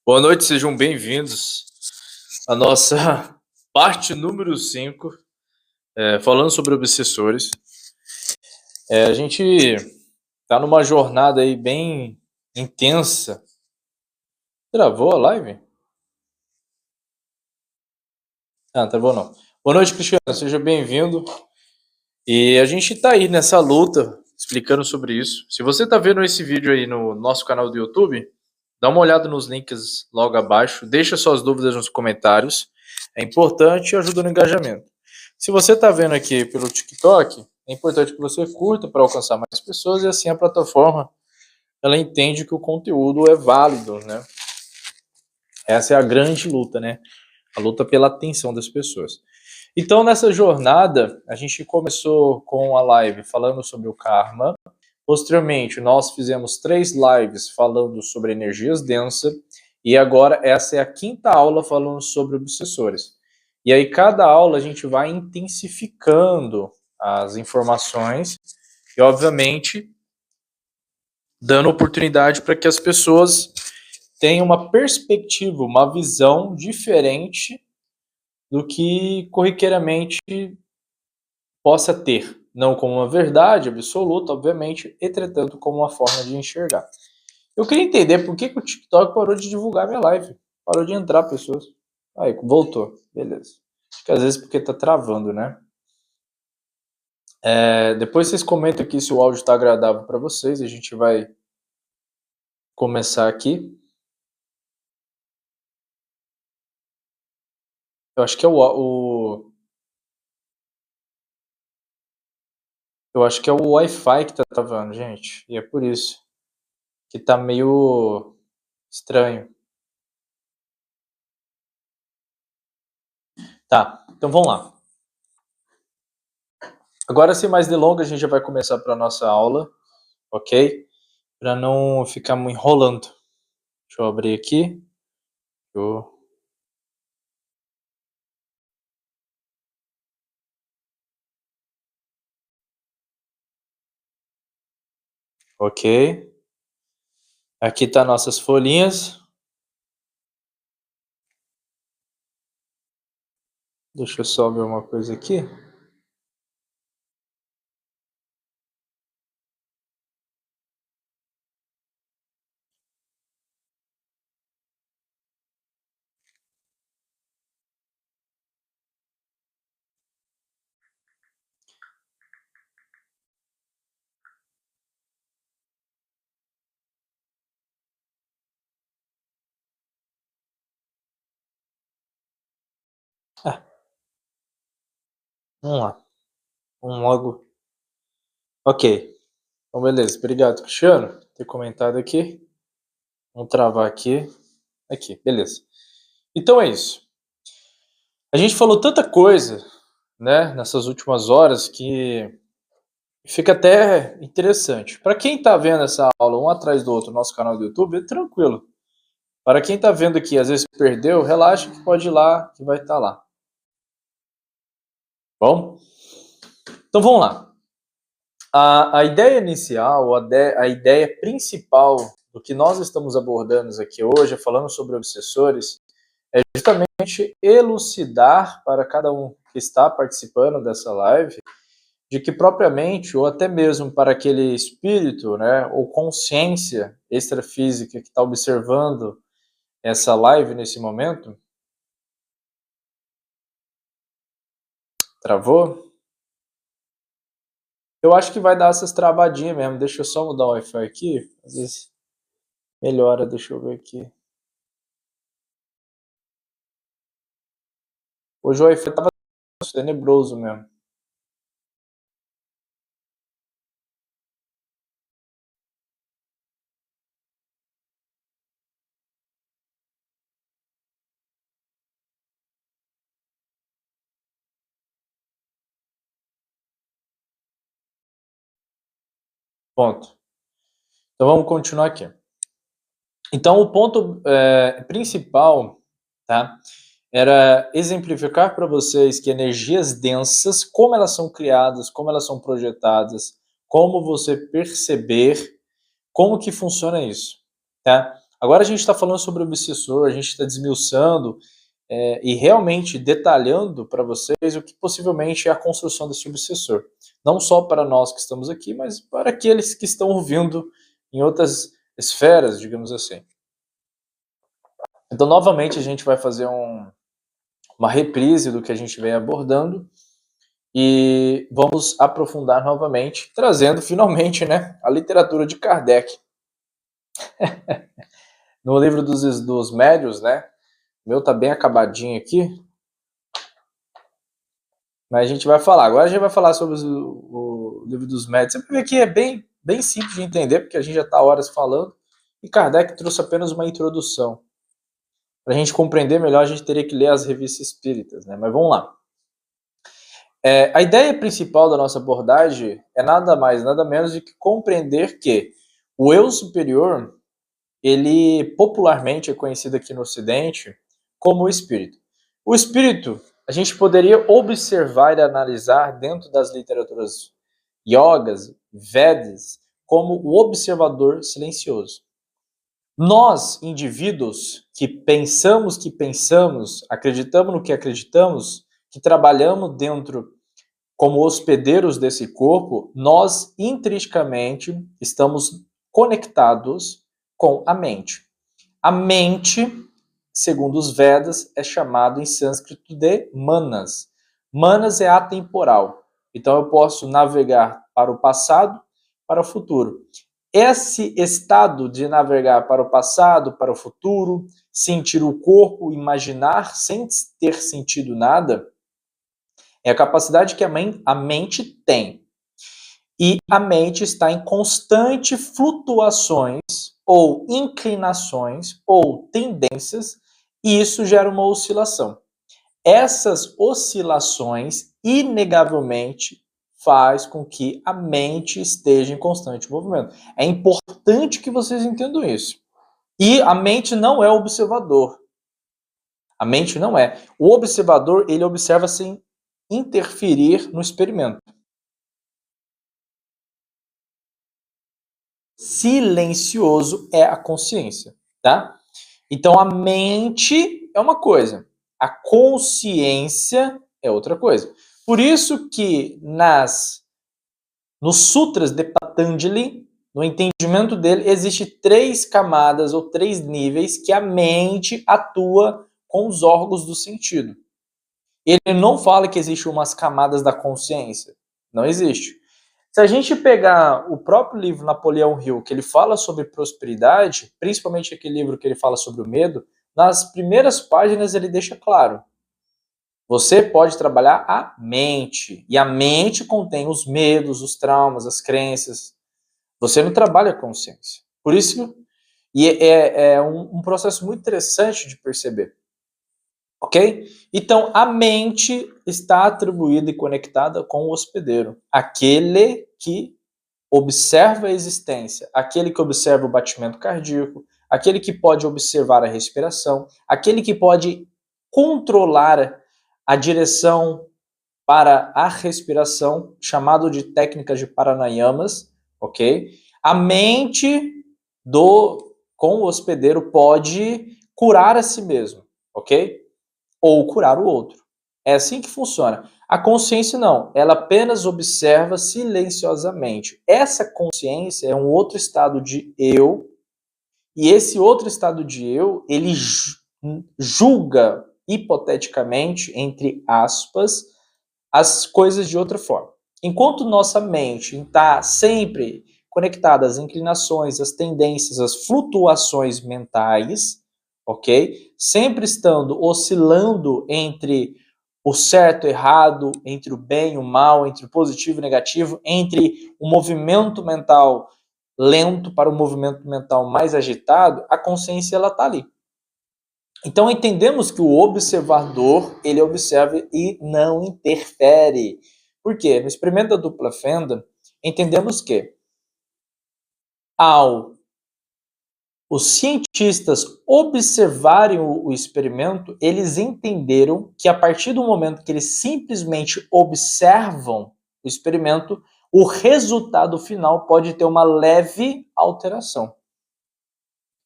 Boa noite, sejam bem-vindos à nossa parte número 5, falando sobre obsessores. A gente está numa jornada aí bem intensa. Travou a live? Travou não. Boa noite, Cristiano, seja bem-vindo. E a gente está aí nessa luta, explicando sobre isso. Se você está vendo esse vídeo aí no nosso canal do YouTube, dá uma olhada nos links logo abaixo, deixa suas dúvidas nos comentários. É importante e ajuda no engajamento. Se você está vendo aqui pelo TikTok, é importante que você curta para alcançar mais pessoas e assim a plataforma ela entende que o conteúdo é válido, né? Essa é a grande luta, né? A luta pela atenção das pessoas. Então, nessa jornada, a gente começou com a live falando sobre o karma. Posteriormente, nós fizemos 3 lives falando sobre energias densas. E agora, essa é a 5ª aula falando sobre obsessores. E aí, cada aula, a gente vai intensificando as informações e, obviamente, dando oportunidade para que as pessoas tenham uma perspectiva, uma visão diferente do que corriqueiramente possa ter. Não como uma verdade absoluta, obviamente, entretanto, como uma forma de enxergar. Eu queria entender por que o TikTok parou de divulgar minha live. Parou de entrar pessoas. Aí, voltou. Beleza. Acho que às vezes porque tá travando, né? Depois vocês comentam aqui se o áudio está agradável para vocês. A gente vai começar aqui. Eu acho que é eu acho que é o Wi-Fi que tá travando, gente. E é por isso que tá meio estranho. Tá, então vamos lá. Agora, sem mais delongas, a gente já vai começar para a nossa aula, ok? Para não ficar me enrolando. Deixa eu abrir aqui. Ok. Aqui tá nossas folhinhas. Deixa eu só ver uma coisa aqui. Vamos lá. Vamos logo. Ok. Então, beleza. Obrigado, Cristiano, por ter comentado aqui. Vamos travar aqui. Aqui, beleza. Então é isso. A gente falou tanta coisa, né, nessas últimas horas que fica até interessante. Para quem está vendo essa aula um atrás do outro no nosso canal do YouTube, é tranquilo. Para quem está vendo aqui, às vezes perdeu, relaxa que pode ir lá, que vai estar lá. Bom? Então vamos lá. A ideia inicial, a ideia principal do que nós estamos abordando aqui hoje, falando sobre obsessores, é justamente elucidar para cada um que está participando dessa live de que propriamente, ou até mesmo para aquele espírito, né, ou consciência extrafísica que está observando essa live nesse momento. Travou? Eu acho que vai dar essas travadinhas mesmo. Deixa eu só mudar o Wi-Fi aqui. Às vezes melhora, deixa eu ver aqui. Hoje o Wi-Fi tava tenebroso mesmo. Ponto. Então vamos continuar aqui. Então o ponto principal, tá? Era exemplificar para vocês que energias densas, como elas são criadas, como elas são projetadas, como você perceber, como que funciona isso, tá? Agora a gente está falando sobre o obsessor, a gente está desmiuçando e realmente detalhando para vocês o que possivelmente é a construção desse obsessor. Não só para nós que estamos aqui, mas para aqueles que estão ouvindo em outras esferas, digamos assim. Então, novamente, a gente vai fazer uma reprise do que a gente vem abordando e vamos aprofundar novamente, trazendo finalmente, né, a literatura de Kardec. No livro dos médiuns, né, o meu tá bem acabadinho aqui, mas a gente vai falar. Agora a gente vai falar sobre o livro dos médiuns. Você vai ver que é bem simples de entender, porque a gente já está horas falando, e Kardec trouxe apenas uma introdução. Para a gente compreender melhor, a gente teria que ler as revistas espíritas, né? Mas vamos lá. A ideia principal da nossa abordagem é nada mais, nada menos do que compreender que o eu superior, ele popularmente é conhecido aqui no Ocidente como o espírito. O espírito, a gente poderia observar e analisar dentro das literaturas yogas, Vedas, como o observador silencioso. Nós, indivíduos que pensamos, acreditamos no que acreditamos, que trabalhamos dentro como hospedeiros desse corpo, nós intrinsecamente estamos conectados com a mente. A mente, segundo os Vedas, é chamado em sânscrito de manas. Manas é atemporal. Então eu posso navegar para o passado, para o futuro. Esse estado de navegar para o passado, para o futuro, sentir o corpo, imaginar sem ter sentido nada, é a capacidade que a mente tem. E a mente está em constante flutuações ou inclinações ou tendências, e isso gera uma oscilação. Essas oscilações, inegavelmente, faz com que a mente esteja em constante movimento. É importante que vocês entendam isso. E a mente não é observador. A mente não é. O observador, ele observa sem interferir no experimento. Silencioso é a consciência, tá? Então a mente é uma coisa, a consciência é outra coisa. Por isso que nos sutras de Patanjali, no entendimento dele, existe 3 camadas ou 3 níveis que a mente atua com os órgãos do sentido. Ele não fala que existe umas camadas da consciência. Não existe. Se a gente pegar o próprio livro Napoleão Hill, que ele fala sobre prosperidade, principalmente aquele livro que ele fala sobre o medo, nas primeiras páginas ele deixa claro: você pode trabalhar a mente, e a mente contém os medos, os traumas, as crenças. Você não trabalha a consciência. Por isso, é um processo muito interessante de perceber. Ok? Então, a mente está atribuída e conectada com o hospedeiro, aquele que observa a existência, aquele que observa o batimento cardíaco, aquele que pode observar a respiração, aquele que pode controlar a direção para a respiração, chamado de técnicas de pranayamas, ok? A mente com o hospedeiro pode curar a si mesmo, ok? Ou curar o outro. É assim que funciona. A consciência não, ela apenas observa silenciosamente. Essa consciência é um outro estado de eu, e esse outro estado de eu, ele julga hipoteticamente, entre aspas, as coisas de outra forma. Enquanto nossa mente está sempre conectada às inclinações, às tendências, às flutuações mentais, ok? Sempre estando oscilando entre o certo e errado, entre o bem e o mal, entre o positivo e o negativo, entre o movimento mental lento para o movimento mental mais agitado, a consciência ela está ali. Então entendemos que o observador, ele observa e não interfere. Por quê? No experimento da dupla fenda, entendemos que ao os cientistas observarem o experimento, eles entenderam que a partir do momento que eles simplesmente observam o experimento, o resultado final pode ter uma leve alteração.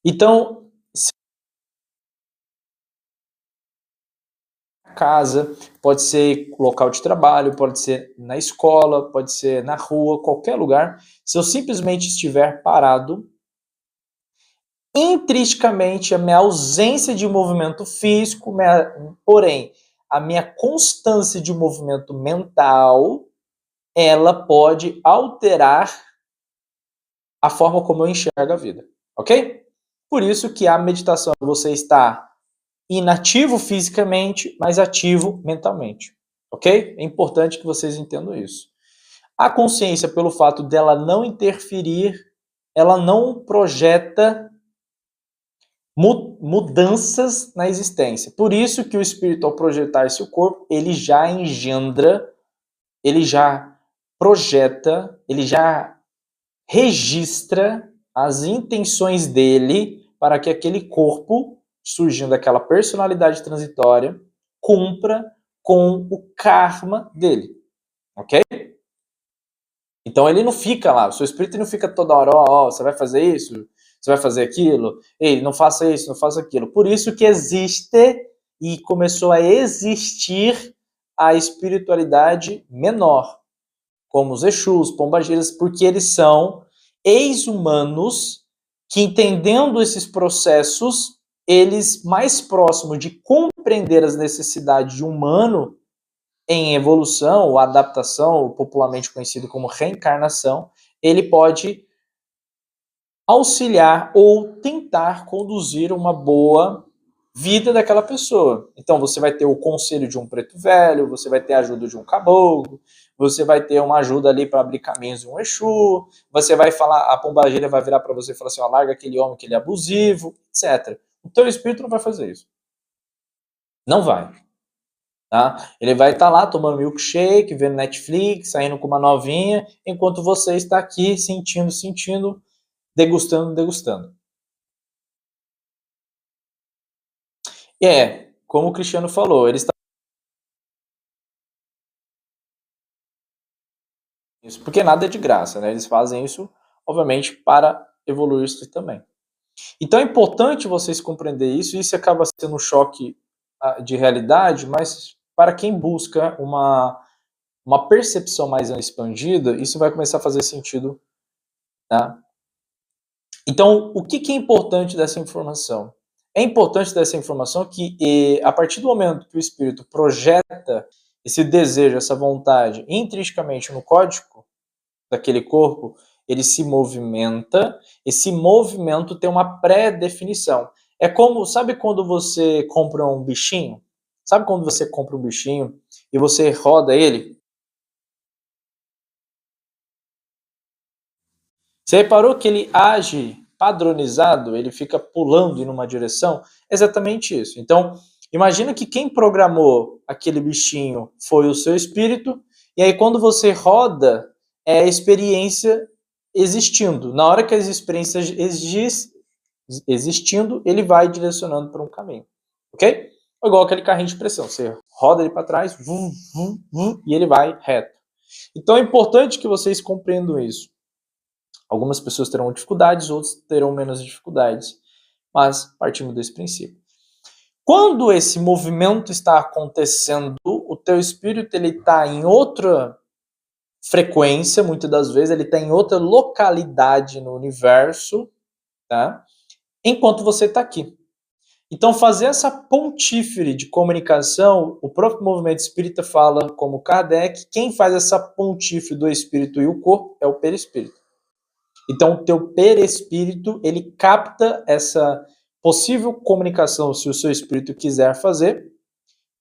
Então, casa, pode ser local de trabalho, pode ser na escola, pode ser na rua, qualquer lugar. Se eu simplesmente estiver parado, intrinsecamente a minha ausência de movimento físico, porém, a minha constância de movimento mental, ela pode alterar a forma como eu enxergo a vida, ok? Por isso que a meditação você está inativo fisicamente, mas ativo mentalmente, ok? É importante que vocês entendam isso. A consciência, pelo fato dela não interferir, ela não projeta mudanças na existência. Por isso que o espírito, ao projetar esse corpo, ele já engendra, ele já projeta, ele já registra as intenções dele para que aquele corpo, surgindo daquela personalidade transitória, cumpra com o karma dele, ok? Então ele não fica lá, o seu espírito não fica toda hora, ó, você vai fazer isso, você vai fazer aquilo, ei, não faça isso, não faça aquilo. Por isso que existe e começou a existir a espiritualidade menor, como os Exus, Pombagiras, porque eles são ex-humanos que, entendendo esses processos, eles mais próximos de compreender as necessidades de um humano em evolução ou adaptação, popularmente conhecido como reencarnação, ele pode auxiliar ou tentar conduzir uma boa vida daquela pessoa. Então você vai ter o conselho de um preto velho, você vai ter a ajuda de um caboclo, você vai ter uma ajuda ali para abrir caminhos de um Exu, você vai falar, a pombagira vai virar para você e falar assim, ó, larga aquele homem que ele é abusivo, etc. O teu espírito não vai fazer isso. Não vai. Tá? Ele vai estar lá tomando milkshake, vendo Netflix, saindo com uma novinha, enquanto você está aqui sentindo, degustando. E como o Cristiano falou, eles estão isso porque nada é de graça, né? Eles fazem isso, obviamente, para evoluir isso também. Então é importante vocês compreender isso, e isso acaba sendo um choque de realidade, mas para quem busca uma percepção mais expandida, isso vai começar a fazer sentido, tá? Então, o que é importante dessa informação? É importante dessa informação que, a partir do momento que o espírito projeta esse desejo, essa vontade intrinsecamente no código daquele corpo, ele se movimenta, esse movimento tem uma pré-definição. É como, sabe quando você compra um bichinho? Sabe quando você compra um bichinho e você roda ele? Você reparou que ele age padronizado, ele fica pulando em uma direção? Exatamente isso. Então, imagina que quem programou aquele bichinho foi o seu espírito, e aí quando você roda, é a experiência existindo. Na hora que as experiências existindo, ele vai direcionando para um caminho. Ok? Igual aquele carrinho de pressão. Você roda ele para trás, e ele vai reto. Então é importante que vocês compreendam isso. Algumas pessoas terão dificuldades, outras terão menos dificuldades, mas partimos desse princípio. Quando esse movimento está acontecendo, o teu espírito ele está em outra frequência, muitas das vezes ele está em outra localidade no universo, tá? Enquanto você está aqui. Então, fazer essa pontífere de comunicação, o próprio movimento espírita fala, como Kardec, quem faz essa pontífere do espírito e o corpo é o perispírito. Então, o teu perispírito, ele capta essa possível comunicação, se o seu espírito quiser fazer,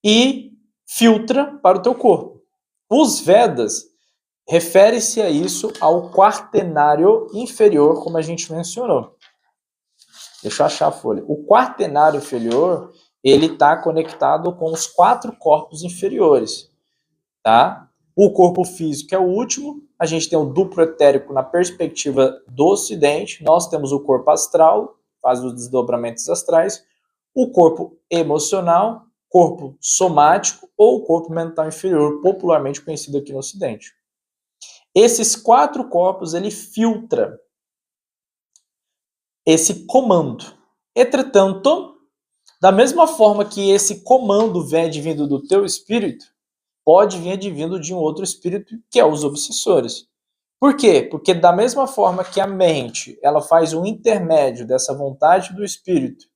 e filtra para o teu corpo. Os Vedas refere-se a isso ao quaternário inferior, como a gente mencionou. Deixa eu achar a folha. O quaternário inferior, ele está conectado com os 4 corpos inferiores, tá? O corpo físico é o último, a gente tem o duplo etérico na perspectiva do Ocidente, nós temos o corpo astral, faz os desdobramentos astrais, o corpo emocional, corpo somático ou corpo mental inferior, popularmente conhecido aqui no Ocidente. Esses 4 corpos, ele filtra esse comando. Entretanto, Da mesma forma que esse comando vem advindo do teu espírito, pode vir advindo de um outro espírito, que é os obsessores. Por quê? Porque da mesma forma que a mente, ela faz um intermédio dessa vontade do espírito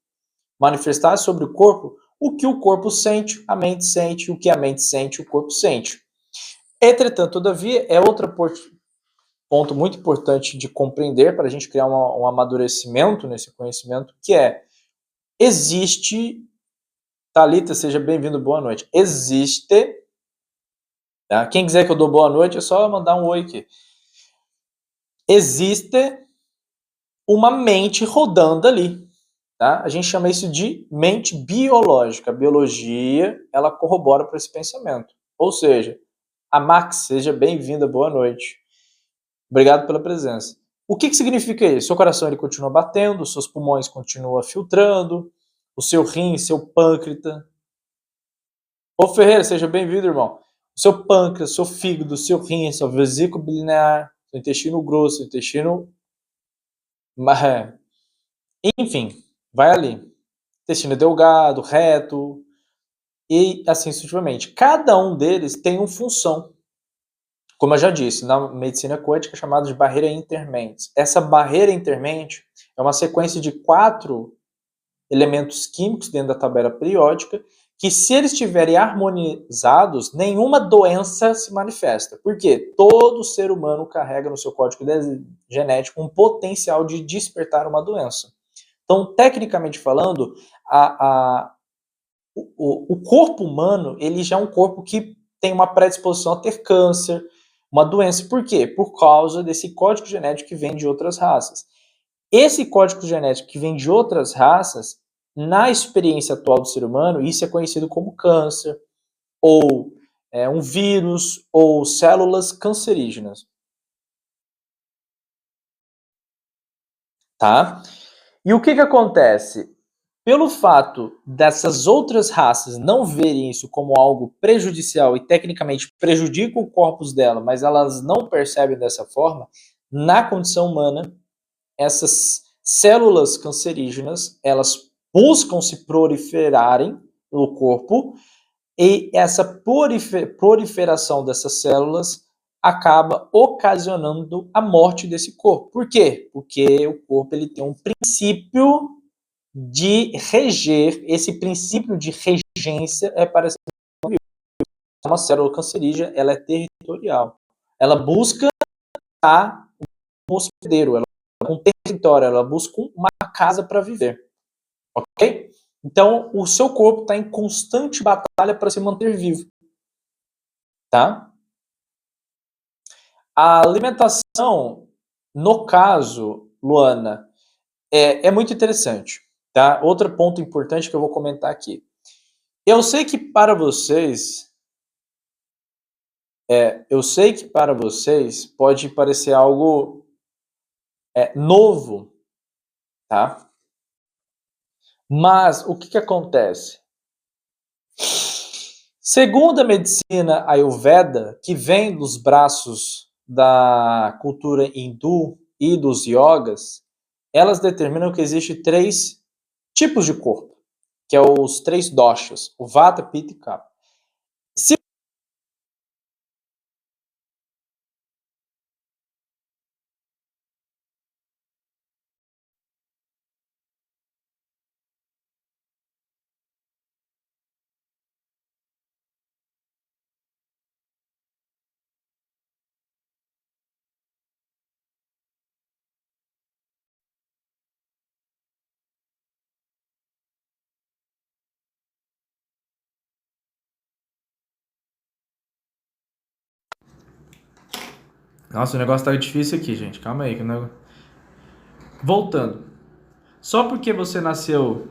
manifestar sobre o corpo, o que o corpo sente, a mente sente, o que a mente sente, o corpo sente. Entretanto, todavia, é outro ponto muito importante de compreender para a gente criar um amadurecimento nesse conhecimento, que é, existe, Thalita, seja bem-vindo, boa noite, existe, tá? Quem quiser que eu dou boa noite, é só mandar um oi aqui. Existe uma mente rodando ali, tá? A gente chama isso de mente biológica. A biologia, ela corrobora para esse pensamento. Ou seja, a Max, seja bem-vinda, boa noite. Obrigado pela presença. O que significa isso? Seu coração ele continua batendo, seus pulmões continuam filtrando, o seu rim, seu pâncreas. Ô Ferreira, seja bem-vindo, irmão. O seu pâncreas, seu fígado, seu rim, sua vesícula biliar, seu intestino grosso, seu intestino... Enfim, vai ali. Intestino delgado, reto, e assim sucessivamente. Cada um deles tem uma função. Como eu já disse, na medicina quântica é chamada de barreira intermente. Essa barreira intermente é uma sequência de 4 elementos químicos dentro da tabela periódica que, se eles estiverem harmonizados, nenhuma doença se manifesta. Por quê? Todo ser humano carrega no seu código genético um potencial de despertar uma doença. Então, tecnicamente falando, o corpo humano ele já é um corpo que tem uma predisposição a ter câncer, uma doença. Por quê? Por causa desse código genético que vem de outras raças. Esse código genético que vem de outras raças, na experiência atual do ser humano, isso é conhecido como câncer, ou um vírus, ou células cancerígenas. Tá? E o que acontece? Pelo fato dessas outras raças não verem isso como algo prejudicial e tecnicamente prejudica o corpus dela, mas elas não percebem dessa forma, na condição humana, essas células cancerígenas, elas buscam se proliferarem no corpo e essa proliferação dessas células acaba ocasionando a morte desse corpo. Por quê? Porque o corpo ele tem um princípio de reger, esse princípio de regência é parecido com uma célula cancerígena, ela é territorial. Ela busca um hospedeiro, ela busca um território, ela busca uma casa para viver. Ok? Então, o seu corpo está em constante batalha para se manter vivo. Tá? A alimentação, no caso, Luana, é muito interessante. Tá? Outro ponto importante que eu vou comentar aqui. Eu sei que para vocês pode parecer algo novo, tá? Mas o que acontece? Segundo a medicina Ayurveda, que vem dos braços da cultura hindu e dos yogas, elas determinam que existe 3 tipos de corpo, que é os 3 doshas, o Vata, Pitta e Kapha. Nossa, o negócio tá difícil aqui, gente. Calma aí. Voltando. Só porque você nasceu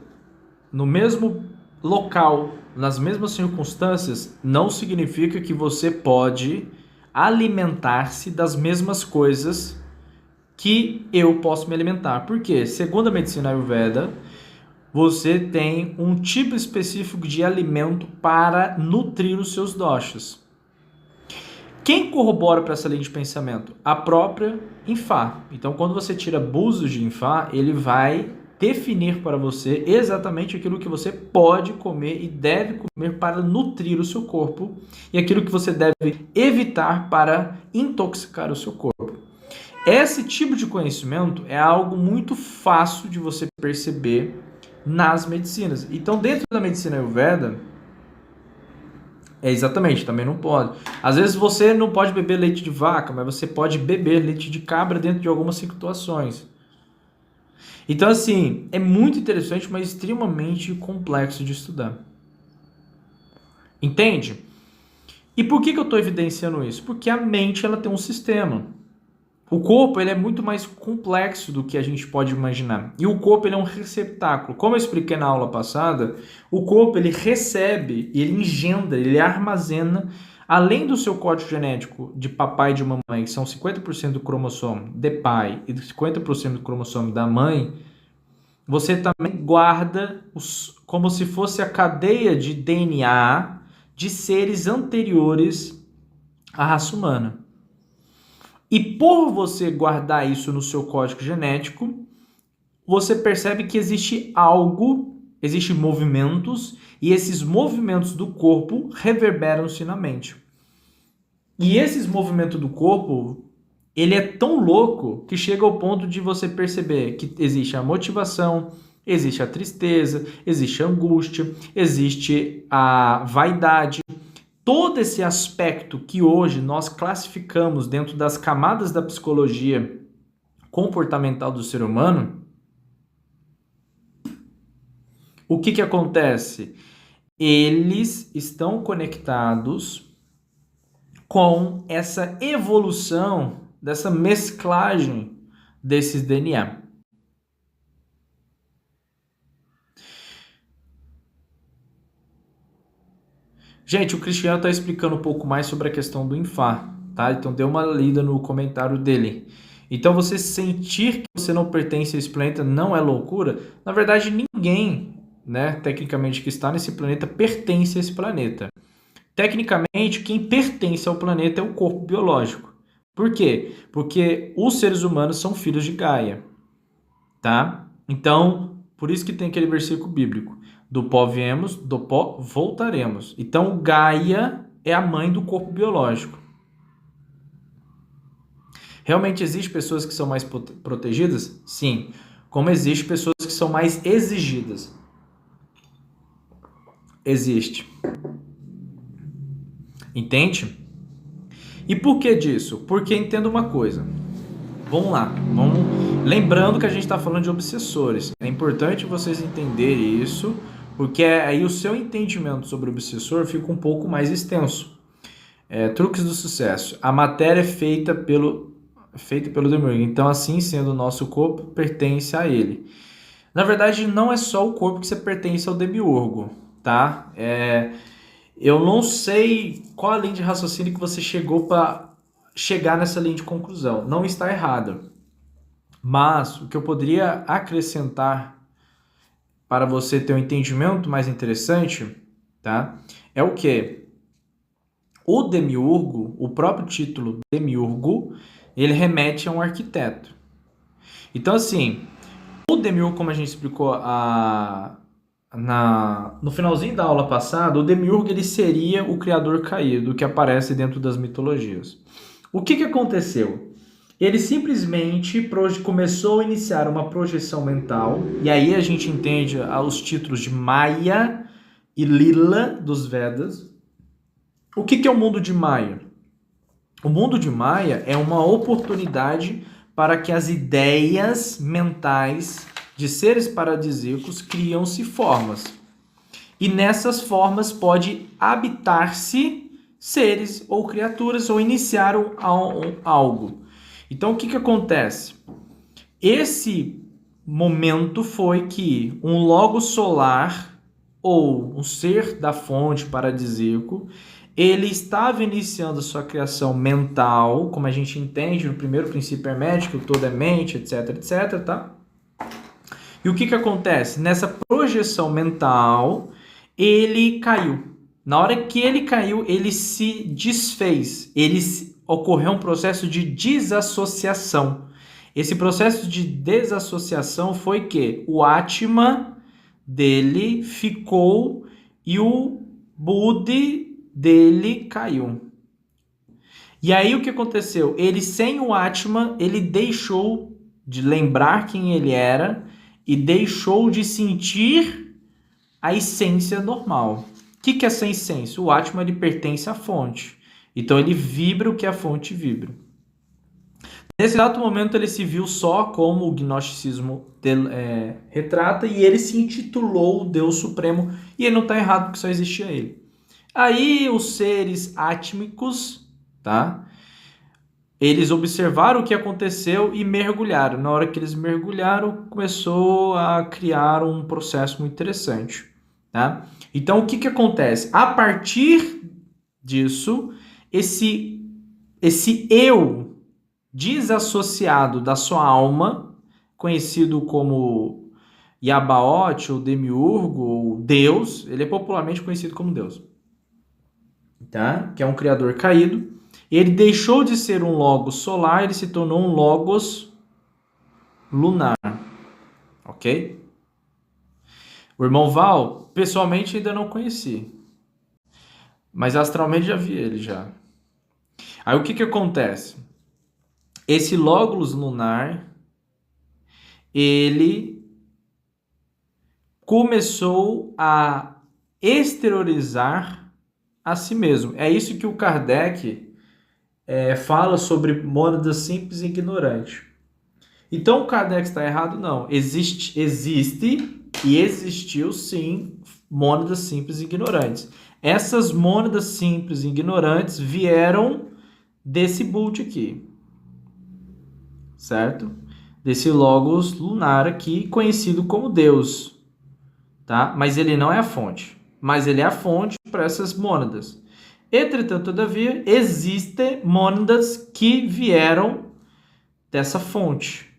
no mesmo local, nas mesmas circunstâncias, não significa que você pode alimentar-se das mesmas coisas que eu posso me alimentar. Por quê? Segundo a medicina Ayurveda, você tem um tipo específico de alimento para nutrir os seus doshas. Quem corrobora para essa linha de pensamento? A própria Infá. Então, quando você tira Búzios de Infá, ele vai definir para você exatamente aquilo que você pode comer e deve comer para nutrir o seu corpo e aquilo que você deve evitar para intoxicar o seu corpo. Esse tipo de conhecimento é algo muito fácil de você perceber nas medicinas. Então, dentro da medicina Ayurveda, exatamente, também não pode. Às vezes você não pode beber leite de vaca, mas você pode beber leite de cabra dentro de algumas situações. Então, assim, é muito interessante, mas extremamente complexo de estudar. Entende? E por que eu estou evidenciando isso? Porque a mente ela tem um sistema. O corpo ele é muito mais complexo do que a gente pode imaginar. E o corpo ele é um receptáculo. Como eu expliquei na aula passada, o corpo ele recebe, ele engendra, ele armazena, além do seu código genético de papai e de mamãe, que são 50% do cromossomo de pai e 50% do cromossomo da mãe, você também guarda como se fosse a cadeia de DNA de seres anteriores à raça humana. E por você guardar isso no seu código genético, você percebe que existe algo, existem movimentos, e esses movimentos do corpo reverberam-se na mente. E esses movimentos do corpo, ele é tão louco que chega ao ponto de você perceber que existe a motivação, existe a tristeza, existe a angústia, existe a vaidade. Todo esse aspecto que hoje nós classificamos dentro das camadas da psicologia comportamental do ser humano, o que acontece? Eles estão conectados com essa evolução, dessa mesclagem desses DNA. Gente, o Cristiano está explicando um pouco mais sobre a questão do Infá, tá? Então dê uma lida no comentário dele. Então você sentir que você não pertence a esse planeta não é loucura? Na verdade, ninguém, né, tecnicamente que está nesse planeta pertence a esse planeta. Tecnicamente, quem pertence ao planeta é o corpo biológico. Por quê? Porque os seres humanos são filhos de Gaia, tá? Então, por isso que tem aquele versículo bíblico: do pó viemos, do pó voltaremos. Então, Gaia é a mãe do corpo biológico. Realmente existe pessoas que são mais protegidas? Sim. Como existe pessoas que são mais exigidas? Existe. Entende? E por que disso? Porque entenda uma coisa. Vamos lá. Lembrando que a gente está falando de obsessores. É importante vocês entenderem isso, porque aí o seu entendimento sobre o obsessor fica um pouco mais extenso. Truques do sucesso. A matéria é feita pelo demiurgo. Então, assim sendo, o nosso corpo pertence a ele. Na verdade, não é só o corpo que você pertence ao demiurgo, tá? Eu não sei qual a linha de raciocínio que você chegou para chegar nessa linha de conclusão. Não está errado. Mas o que eu poderia acrescentar para você ter um entendimento mais interessante, tá? É o que? O demiurgo, o próprio título demiurgo, ele remete a um arquiteto. Então, assim, o demiurgo, como a gente explicou no finalzinho da aula passada, o demiurgo ele seria o criador caído que aparece dentro das mitologias. O que aconteceu? Ele simplesmente começou a iniciar uma projeção mental, e aí a gente entende os títulos de Maya e Lila dos Vedas. O que é o mundo de Maya? O mundo de Maya é uma oportunidade para que as ideias mentais de seres paradisíacos criam-se formas. E nessas formas pode habitar-se seres ou criaturas ou iniciar algo. Então o que acontece? Esse momento foi que um logo solar ou um ser da fonte paradisíaco, ele estava iniciando sua criação mental, como a gente entende no primeiro princípio hermético, todo é mente, etc, etc, tá? E o que acontece? Nessa projeção mental, ele caiu. Na hora que ele caiu, ele se desfez. Ocorreu um processo de desassociação. Esse processo de desassociação foi que o Atma dele ficou e o Buddhi dele caiu. E aí o que aconteceu? Ele, sem o Atma, ele deixou de lembrar quem ele era e deixou de sentir a essência normal. O que é essa essência? O Atma, ele pertence à fonte. Então ele vibra o que a fonte vibra. Nesse exato momento ele se viu só como o gnosticismo retrata, e ele se intitulou o Deus Supremo, e ele não está errado porque só existia ele. Aí os seres átmicos, tá? Eles observaram o que aconteceu e mergulharam. Na hora que eles mergulharam, começou a criar um processo muito interessante, tá? Então o que acontece? A partir disso, esse eu desassociado da sua alma, conhecido como Yabaoth, ou Demiurgo, ou Deus, ele é popularmente conhecido como Deus, tá? Que é um criador caído. Ele deixou de ser um logos solar, ele se tornou um logos lunar, ok? O irmão Val, pessoalmente ainda não conheci, mas astralmente já vi ele já. Aí o que acontece? Esse lóbulo lunar, ele começou a exteriorizar a si mesmo. É isso que o Kardec fala sobre mônadas simples e ignorantes. Então o Kardec está errado? Não. Existe e existiu sim mônadas simples e ignorantes. Essas mônadas simples e ignorantes vieram desse Buddha aqui, certo? Desse logos lunar aqui, conhecido como Deus, tá? Mas ele não é a fonte, mas ele é a fonte para essas mônadas. Entretanto, todavia, existem mônadas que vieram dessa fonte.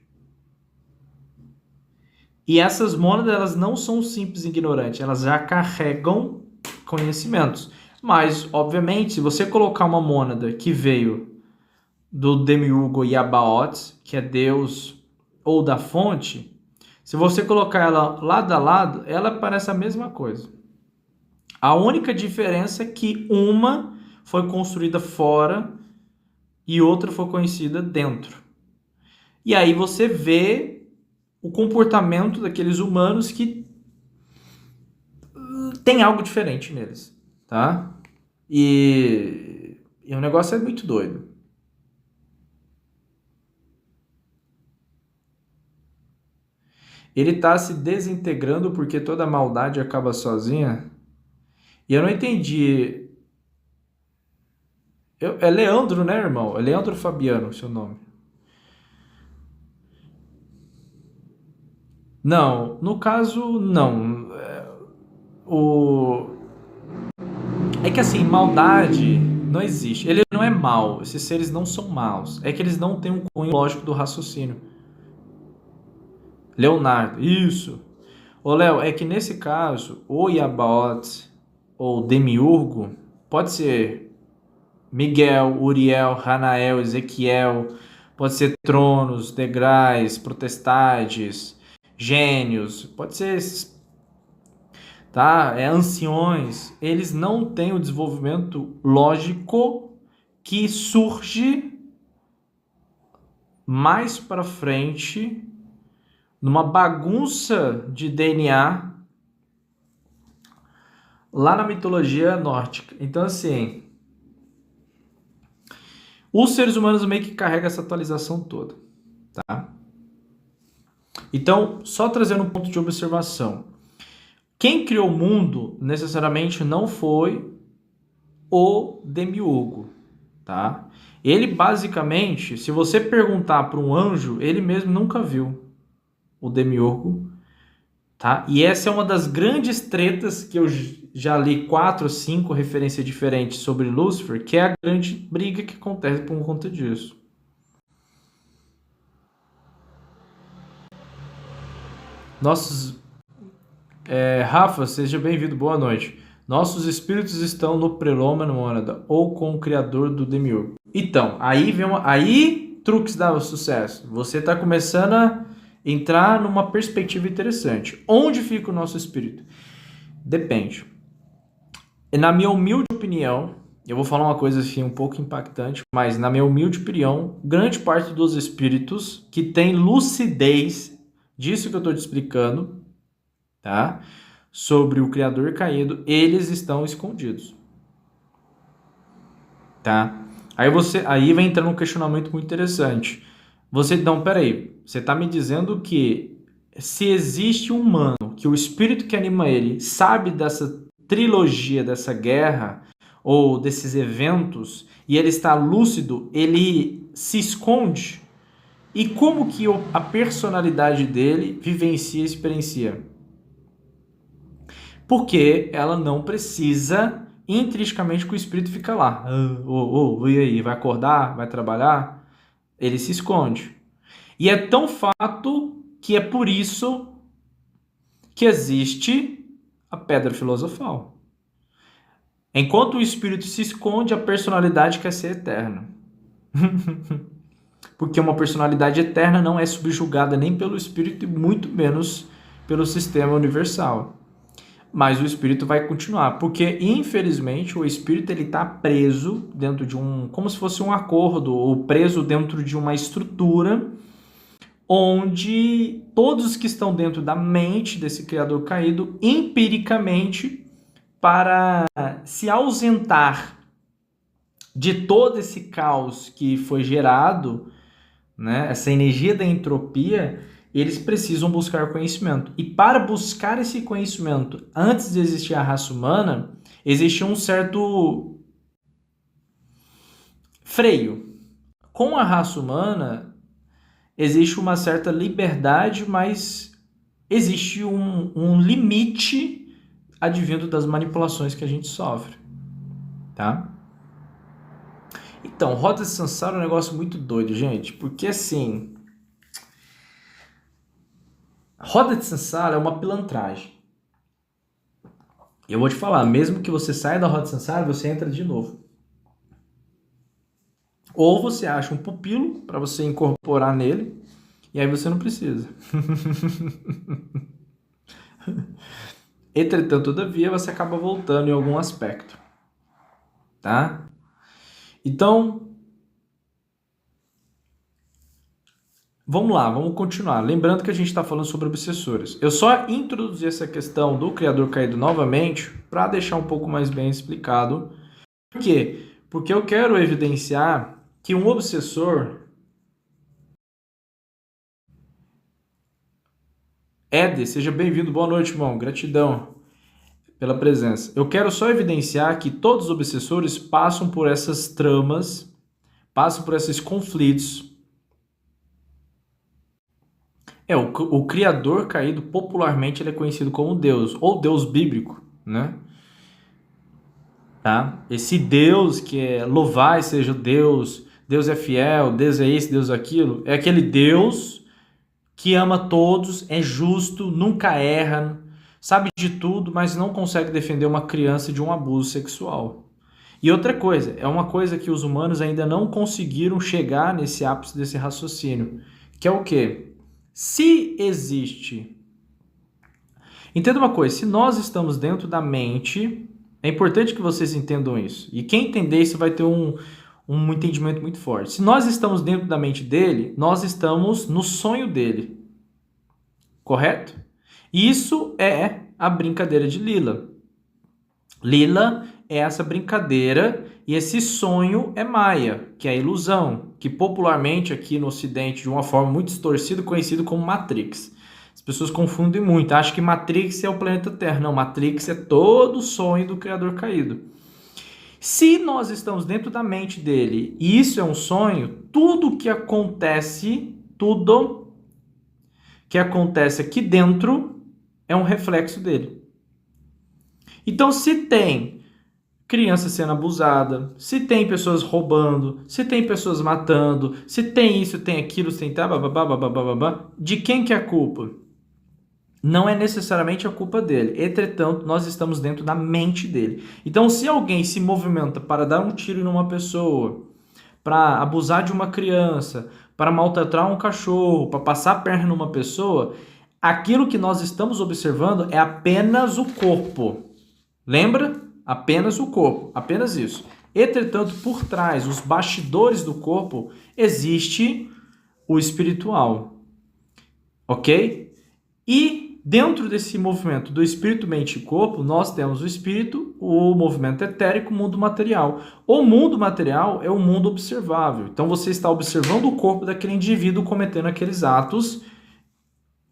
E essas mônadas, elas não são simples e ignorantes, elas já carregam conhecimentos. Mas, obviamente, se você colocar uma mônada que veio do Demiurgo Yabaoth, que é Deus, ou da fonte, se você colocar ela lado a lado, ela parece a mesma coisa. A única diferença é que uma foi construída fora e outra foi conhecida dentro. E aí você vê o comportamento daqueles humanos que tem algo diferente neles, tá? E o negócio é muito doido. Ele está se desintegrando porque toda maldade acaba sozinha? E eu não entendi. É Leandro, né, irmão? É Leandro Fabiano, seu nome. Não, no caso, não. É que assim, maldade não existe. Ele não é mau. Esses seres não são maus. É que eles não têm um cunho lógico do raciocínio. Leonardo, isso. Ô, Léo, é que nesse caso, o Yabaoth ou Demiurgo pode ser Miguel, Uriel, Hanael, Ezequiel, pode ser tronos, degraus, potestades, gênios, pode ser esses, tá? Anciões. Eles não têm o desenvolvimento lógico que surge mais para frente numa bagunça de DNA lá na mitologia nórdica. Então, assim, os seres humanos meio que carregam essa atualização toda, tá? Então, só trazendo um ponto de observação. Quem criou o mundo necessariamente não foi o Demiurgo, tá? Ele basicamente, se você perguntar para um anjo, ele mesmo nunca viu o Demiurgo, tá? E essa é uma das grandes tretas que eu já li 4 ou 5 referências diferentes sobre Lúcifer, que é a grande briga que acontece por conta disso. Nossos... Rafa, seja bem-vindo, boa noite. Nossos espíritos estão no preloma mônada ou com o criador do Demiurgo. Então, aí truques dá o sucesso? Você está começando a entrar numa perspectiva interessante. Onde fica o nosso espírito? Depende. Na minha humilde opinião, eu vou falar uma coisa assim um pouco impactante, mas na minha humilde opinião, grande parte dos espíritos que tem lucidez disso que eu estou te explicando, tá? Sobre o Criador caído, eles estão escondidos, tá? Aí vai entrando um questionamento muito interessante. Peraí, você está me dizendo que se existe um humano, que o espírito que anima ele sabe dessa trilogia, dessa guerra ou desses eventos, e ele está lúcido, ele se esconde? E como que a personalidade dele vivencia e experiencia? Porque ela não precisa intrinsecamente que o espírito fica lá. E aí, vai acordar? Vai trabalhar? Ele se esconde. E é tão fato que é por isso que existe a pedra filosofal. Enquanto o espírito se esconde, a personalidade quer ser eterna. Porque uma personalidade eterna não é subjugada nem pelo espírito e muito menos pelo sistema universal. Mas o espírito vai continuar, porque infelizmente o espírito ele está preso dentro de como se fosse um acordo, ou preso dentro de uma estrutura onde todos que estão dentro da mente desse criador caído, empiricamente, para se ausentar de todo esse caos que foi gerado, né, essa energia da entropia, eles precisam buscar conhecimento. E para buscar esse conhecimento, antes de existir a raça humana, existia um certo freio. Com a raça humana, existe uma certa liberdade, mas existe um limite advindo das manipulações que a gente sofre, tá? Então, roda de samsara é um negócio muito doido, gente, porque assim, roda de samsara é uma pilantragem. Eu vou te falar, mesmo que você saia da roda de samsara, você entra de novo. Ou você acha um pupilo para você incorporar nele, e aí você não precisa. Entretanto, todavia, você acaba voltando em algum aspecto, tá? Então, vamos lá, vamos continuar. Lembrando que a gente está falando sobre obsessores. Eu só introduzi essa questão do criador caído novamente para deixar um pouco mais bem explicado. Por quê? Porque eu quero evidenciar que um obsessor... Ed, seja bem-vindo. Boa noite, irmão. Gratidão pela presença. Eu quero só evidenciar que todos os obsessores passam por essas tramas, passam por esses conflitos. O criador caído, popularmente, ele é conhecido como Deus, ou Deus bíblico, né? Tá? Esse Deus que é louvai seja Deus, Deus é fiel, Deus é isso, Deus é aquilo, é aquele Deus que ama todos, é justo, nunca erra, sabe de tudo, mas não consegue defender uma criança de um abuso sexual. E outra coisa, é uma coisa que os humanos ainda não conseguiram chegar nesse ápice desse raciocínio, que é o quê? Se existe... Entenda uma coisa, se nós estamos dentro da mente, é importante que vocês entendam isso. E quem entender isso vai ter um entendimento muito forte. Se nós estamos dentro da mente dele, nós estamos no sonho dele. Correto? Isso é a brincadeira de Lila. Lila é essa brincadeira e esse sonho é Maia, que é a ilusão, que popularmente aqui no Ocidente, de uma forma muito distorcida, conhecido como Matrix. As pessoas confundem muito, acham que Matrix é o planeta Terra. Não, Matrix é todo o sonho do Criador caído. Se nós estamos dentro da mente dele e isso é um sonho, tudo que acontece aqui dentro é um reflexo dele. Então, se tem criança sendo abusada, se tem pessoas roubando, se tem pessoas matando, se tem isso, tem aquilo, se tem de quem que é a culpa? Não é necessariamente a culpa dele. Entretanto, nós estamos dentro da mente dele. Então, se alguém se movimenta para dar um tiro numa pessoa, para abusar de uma criança, para maltratar um cachorro, para passar a perna numa pessoa, aquilo que nós estamos observando é apenas o corpo. Lembra? Apenas o corpo, apenas isso. Entretanto, por trás, os bastidores do corpo, existe o espiritual. Ok? E dentro desse movimento do espírito, mente e corpo, nós temos o espírito, o movimento etérico, o mundo material. O mundo material é o mundo observável. Então você está observando o corpo daquele indivíduo cometendo aqueles atos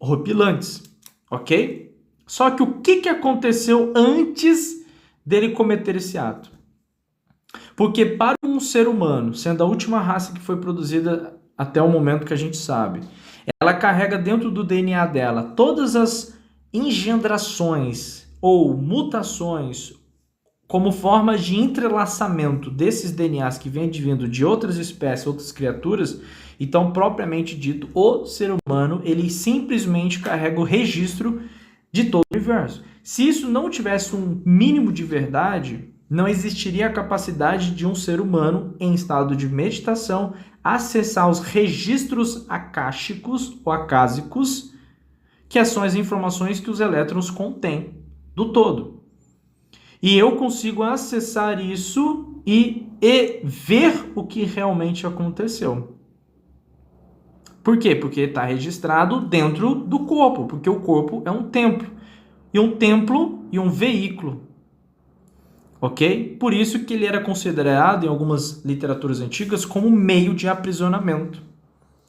horripilantes. Ok? Só que o que aconteceu antes dele cometer esse ato? Porque para um ser humano, sendo a última raça que foi produzida até o momento que a gente sabe, ela carrega dentro do DNA dela todas as engendrações ou mutações como formas de entrelaçamento desses DNAs que vêm vindo de outras espécies, outras criaturas. Então, propriamente dito, o ser humano, ele simplesmente carrega o registro de todo o universo. Se isso não tivesse um mínimo de verdade, não existiria a capacidade de um ser humano em estado de meditação acessar os registros akáshicos ou acásicos, que são as informações que os elétrons contêm do todo. E eu consigo acessar isso e ver o que realmente aconteceu. Por quê? Porque está registrado dentro do corpo, porque o corpo é um templo. E um templo e um veículo. Ok? Por isso que ele era considerado em algumas literaturas antigas como meio de aprisionamento.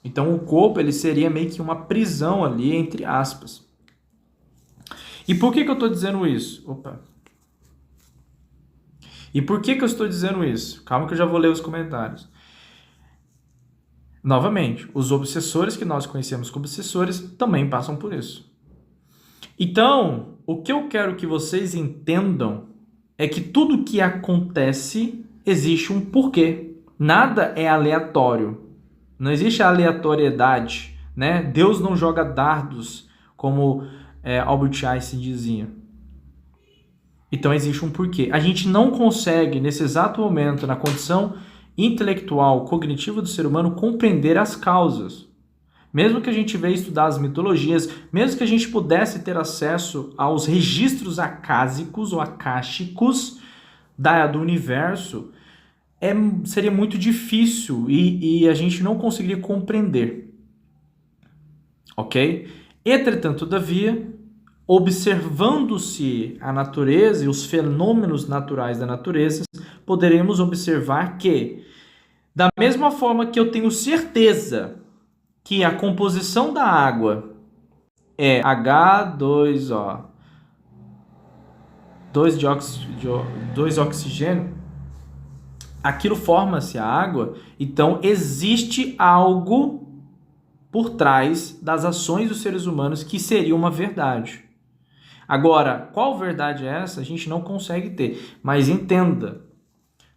Então o corpo ele seria meio que uma prisão ali, entre aspas. E por que eu estou dizendo isso? E por que eu estou dizendo isso? Calma que eu já vou ler os comentários. Novamente, os obsessores que nós conhecemos como obsessores também passam por isso. Então, o que eu quero que vocês entendam é que tudo que acontece existe um porquê. Nada é aleatório. Não existe aleatoriedade, né? Deus não joga dardos, como Albert Einstein dizia. Então existe um porquê. A gente não consegue, nesse exato momento, na condição intelectual, cognitiva do ser humano, compreender as causas. Mesmo que a gente venha estudar as mitologias, mesmo que a gente pudesse ter acesso aos registros acásicos ou akáshicos do universo, seria muito difícil e a gente não conseguiria compreender. Ok? Entretanto, todavia, observando-se a natureza e os fenômenos naturais da natureza, poderemos observar que, da mesma forma que eu tenho certeza que a composição da água é H2O, 2 oxigênio, aquilo forma-se a água, então existe algo por trás das ações dos seres humanos que seria uma verdade. Agora, qual verdade é essa? A gente não consegue ter, mas entenda,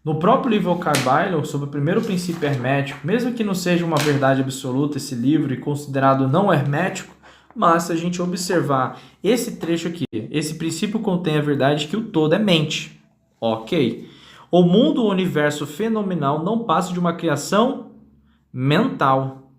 no próprio livro Carbalho, sobre o primeiro princípio hermético, mesmo que não seja uma verdade absoluta esse livro e considerado não hermético, mas se a gente observar esse trecho aqui, esse princípio contém a verdade que o todo é mente. Ok. O mundo, o universo fenomenal não passa de uma criação mental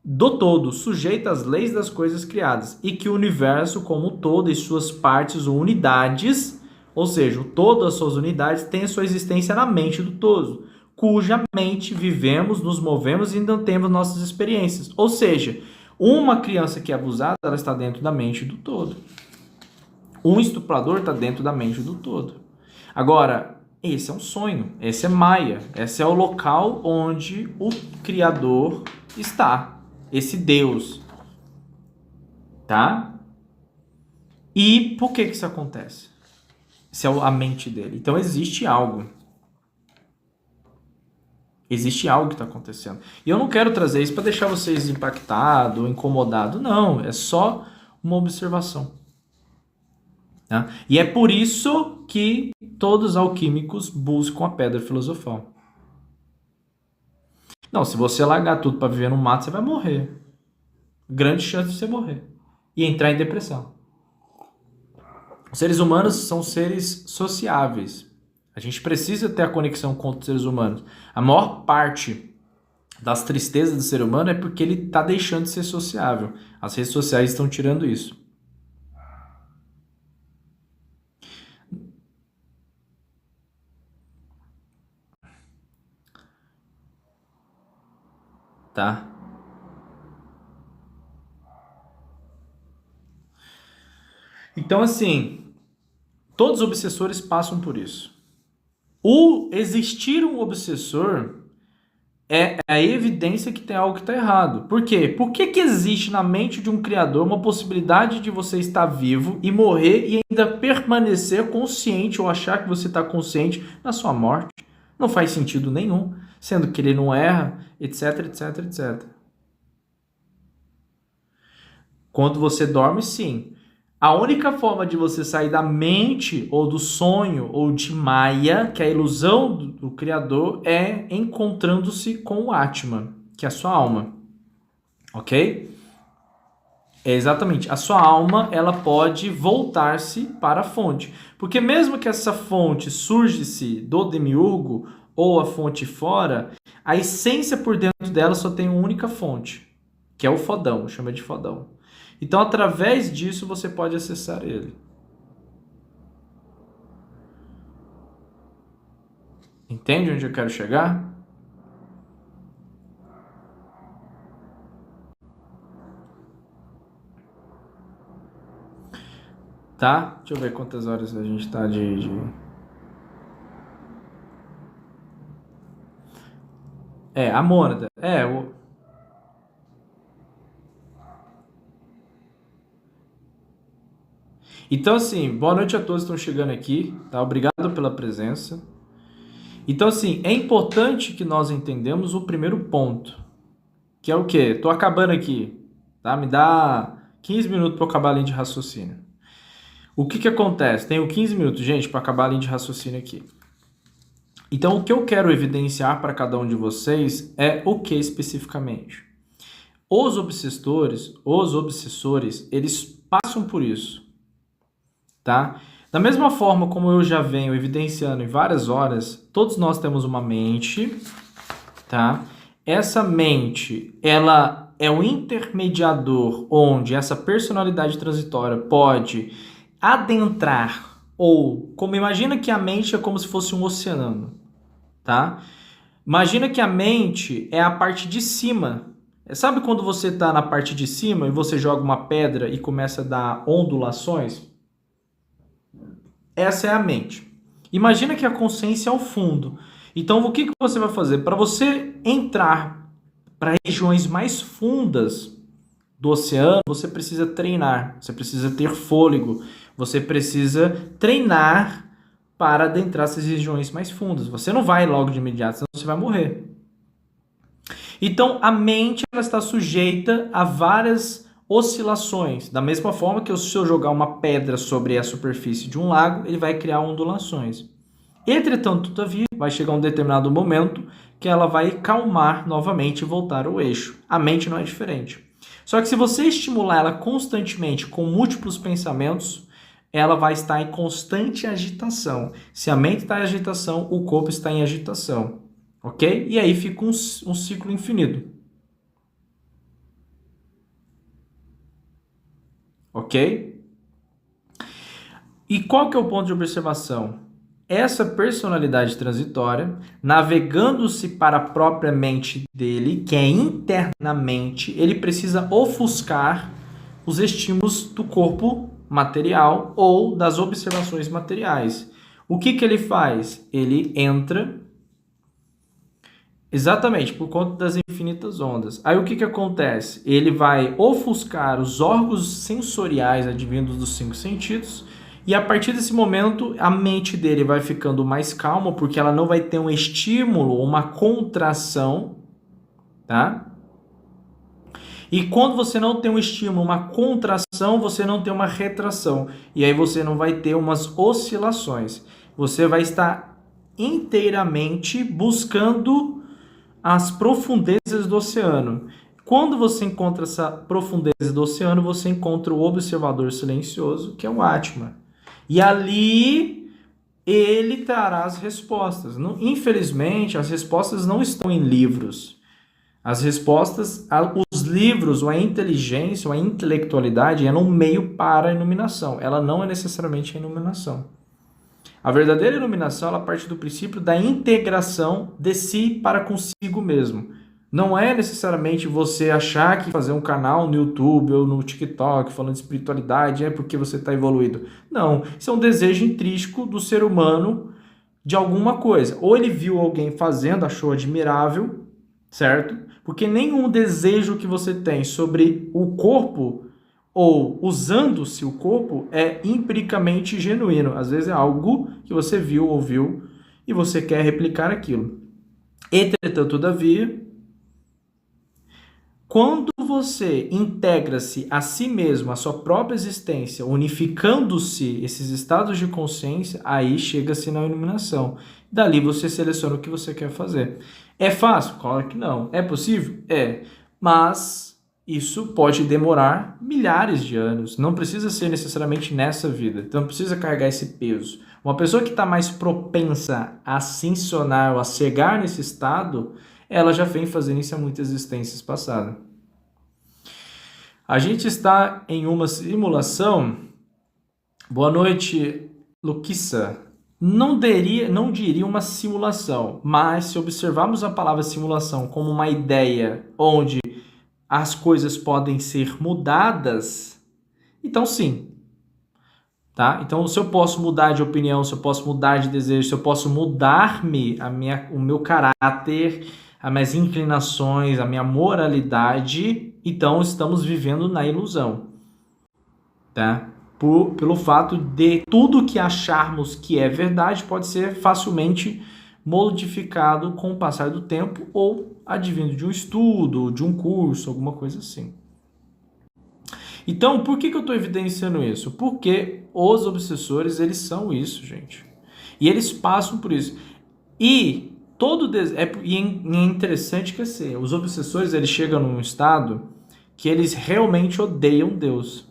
do todo, sujeita às leis das coisas criadas, e que o universo como todo e suas partes ou unidades, ou seja, o todo, as suas unidades, tem a sua existência na mente do todo, cuja mente vivemos, nos movemos e ainda temos nossas experiências. Ou seja, uma criança que é abusada, ela está dentro da mente do todo. Um estuprador está dentro da mente do todo. Agora, esse é um sonho, esse é Maia, esse é o local onde o Criador está, esse Deus, tá? E por que isso acontece? Isso é a mente dele. Então existe algo. Existe algo que está acontecendo. E eu não quero trazer isso para deixar vocês impactados ou incomodados. Não, é só uma observação. Tá? E é por isso que todos os alquímicos buscam a pedra filosofal. Não, se você largar tudo para viver no mato, você vai morrer. Grande chance de você morrer. E entrar em depressão. Os seres humanos são seres sociáveis. A gente precisa ter a conexão com outros seres humanos. A maior parte das tristezas do ser humano é porque ele está deixando de ser sociável. As redes sociais estão tirando isso. Tá? Então, assim, todos os obsessores passam por isso. O existir um obsessor é a evidência que tem algo que está errado. Por quê? Por que existe na mente de um criador uma possibilidade de você estar vivo e morrer e ainda permanecer consciente ou achar que você está consciente na sua morte? Não faz sentido nenhum, sendo que ele não erra, etc, etc, etc. Quando você dorme, sim. A única forma de você sair da mente, ou do sonho, ou de Maya, que é a ilusão do Criador, é encontrando-se com o Atman, que é a sua alma. Ok? É exatamente. A sua alma, ela pode voltar-se para a fonte. Porque mesmo que essa fonte surge-se do demiurgo, ou a fonte fora, a essência por dentro dela só tem uma única fonte, que é o fodão, chama de fodão. Então, através disso, você pode acessar ele. Entende onde eu quero chegar? Tá? Deixa eu ver quantas horas a gente tá de... a mônada. Então, assim, boa noite a todos que estão chegando aqui, tá? Obrigado pela presença. Então, assim, é importante que nós entendamos o primeiro ponto, que é o quê? Tô acabando aqui, tá? Me dá 15 minutos para acabar a linha de raciocínio. O que acontece? Tenho 15 minutos, gente, para acabar a linha de raciocínio aqui. Então, o que eu quero evidenciar para cada um de vocês é o que especificamente? Os obsessores, eles passam por isso, tá? Da mesma forma como eu já venho evidenciando em várias horas, todos nós temos uma mente, tá? Essa mente, ela é um intermediador onde essa personalidade transitória pode adentrar, ou como imagina que a mente é como se fosse um oceano, tá? Imagina que a mente é a parte de cima. Sabe quando você está na parte de cima e você joga uma pedra e começa a dar ondulações? Essa é a mente. Imagina que a consciência é o fundo. Então, o que você vai fazer? Para você entrar para regiões mais fundas do oceano, você precisa treinar, você precisa ter fôlego, você precisa treinar para adentrar essas regiões mais fundas. Você não vai logo de imediato, senão você vai morrer. Então, a mente ela está sujeita a várias oscilações. Da mesma forma que se eu jogar uma pedra sobre a superfície de um lago, ele vai criar ondulações. Entretanto, todavia, vai chegar um determinado momento que ela vai calmar novamente e voltar ao eixo. A mente não é diferente. Só que se você estimular ela constantemente com múltiplos pensamentos, ela vai estar em constante agitação. Se a mente está em agitação, o corpo está em agitação. Ok? E aí fica um ciclo infinito. Ok? E qual que é o ponto de observação? Essa personalidade transitória, navegando-se para a própria mente dele, que é internamente, ele precisa ofuscar os estímulos do corpo material ou das observações materiais. O que ele faz? Ele entra exatamente por conta das infinitas ondas. Aí o que acontece? Ele vai ofuscar os órgãos sensoriais advindos dos 5 sentidos. E a partir desse momento, a mente dele vai ficando mais calma, porque ela não vai ter um estímulo, uma contração, tá? E quando você não tem um estímulo, uma contração, você não tem uma retração. E aí você não vai ter umas oscilações. Você vai estar inteiramente buscando as profundezas do oceano. Quando você encontra essa profundeza do oceano, você encontra o observador silencioso, que é o Atman. E ali ele trará as respostas. Infelizmente, as respostas não estão em livros. As respostas, os livros, ou a inteligência, ou a intelectualidade é no meio para a iluminação. Ela não é necessariamente a iluminação. A verdadeira iluminação, ela parte do princípio da integração de si para consigo mesmo. Não é necessariamente você achar que fazer um canal no YouTube ou no TikTok falando de espiritualidade é porque você está evoluído. Não, isso é um desejo intrínseco do ser humano de alguma coisa. Ou ele viu alguém fazendo, achou admirável, certo? Porque nenhum desejo que você tem sobre o corpo ou usando-se o corpo é empiricamente genuíno. Às vezes é algo que você viu, ouviu e você quer replicar aquilo. Entretanto, todavia, quando você integra-se a si mesmo, a sua própria existência, unificando-se esses estados de consciência, aí chega-se na iluminação. Dali você seleciona o que você quer fazer. É fácil? Claro que não. É possível? É. Mas isso pode demorar milhares de anos. Não precisa ser necessariamente nessa vida. Então não precisa carregar esse peso. Uma pessoa que está mais propensa a ascensionar ou a chegar nesse estado, ela já vem fazendo isso há muitas existências passadas. A gente está em uma simulação. Boa noite, Luquissa. Não diria uma simulação, mas se observarmos a palavra simulação como uma ideia onde as coisas podem ser mudadas, então sim. Tá? Então, se eu posso mudar de opinião, se eu posso mudar de desejo, se eu posso mudar-me, o meu caráter, as minhas inclinações, a minha moralidade, então estamos vivendo na ilusão. Tá? Pelo fato de tudo que acharmos que é verdade pode ser facilmente modificado com o passar do tempo ou advindo de um estudo, de um curso, alguma coisa assim. Então, por que eu estou evidenciando isso? Porque os obsessores, eles são isso, gente. E eles passam por isso. E é interessante que assim, os obsessores, eles chegam num estado que eles realmente odeiam Deus.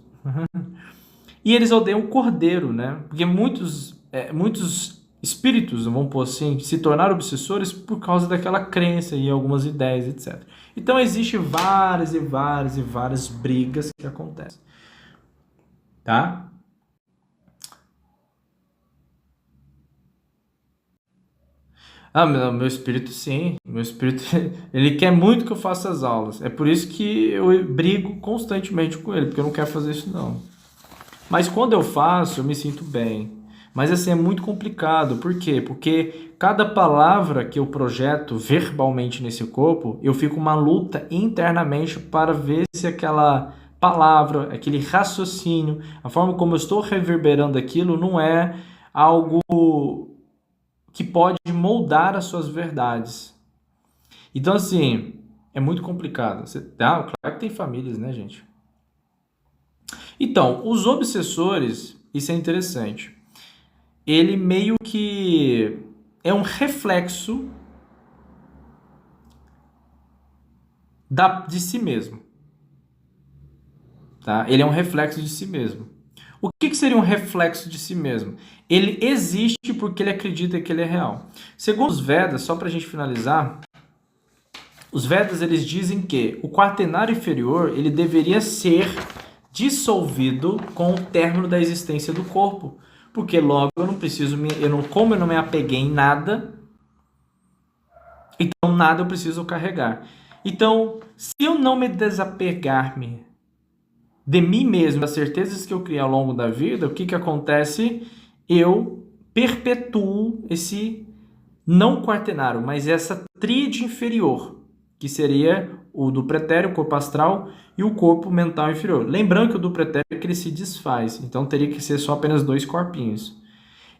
E eles odeiam o cordeiro, né? Porque muitos espíritos, vamos pôr assim, se tornaram obsessores por causa daquela crença e algumas ideias, etc. Então, existem várias e várias e várias brigas que acontecem. Tá? Ah, meu espírito, sim. Meu espírito, ele quer muito que eu faça as aulas. É por isso que eu brigo constantemente com ele, porque eu não quero fazer isso, não. Mas quando eu faço, eu me sinto bem. Mas assim, é muito complicado. Por quê? Porque cada palavra que eu projeto verbalmente nesse corpo, eu fico uma luta internamente para ver se aquela palavra, aquele raciocínio, a forma como eu estou reverberando aquilo não é algo que pode moldar as suas verdades. Então, assim, é muito complicado. Claro que tem famílias, né, gente? Então, os obsessores, isso é interessante. Ele meio que é um reflexo de si mesmo. Tá? Ele é um reflexo de si mesmo. O que seria um reflexo de si mesmo? Ele existe porque ele acredita que ele é real. Segundo os Vedas, só para a gente finalizar, os Vedas eles dizem que o quaternário inferior ele deveria ser dissolvido com o término da existência do corpo. Porque logo eu não preciso, como eu não me apeguei em nada, então nada eu preciso carregar. Então, se eu não me desapegar-me de mim mesmo, das certezas que eu criei ao longo da vida, o que acontece? Eu perpetuo esse não quaternário, mas essa tríade inferior, que seria o do pretéreo, o corpo astral, e o corpo mental inferior. Lembrando que o do pretéreo é que ele se desfaz, então teria que ser só apenas 2 corpinhos.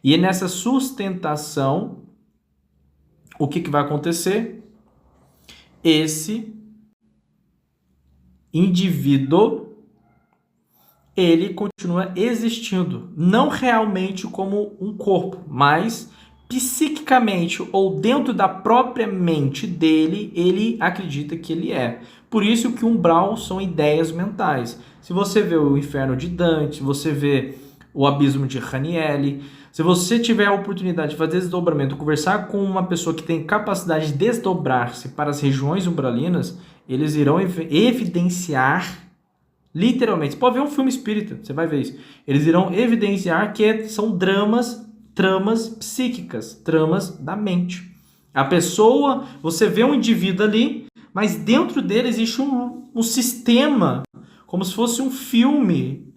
E nessa sustentação, o que vai acontecer? Esse indivíduo, ele continua existindo, não realmente como um corpo, mas psiquicamente ou dentro da própria mente dele, ele acredita que ele é. Por isso que o umbral são ideias mentais. Se você vê o inferno de Dante, se você vê o abismo de Ranieri, Se você tiver a oportunidade de fazer desdobramento, conversar com uma pessoa que tem capacidade de desdobrar-se para as regiões umbralinas, eles irão evidenciar, literalmente, você pode ver um filme espírita, você vai ver isso. Eles irão evidenciar que são tramas psíquicas, tramas da mente. A pessoa, você vê um indivíduo ali, mas dentro dele existe um sistema, como se fosse um filme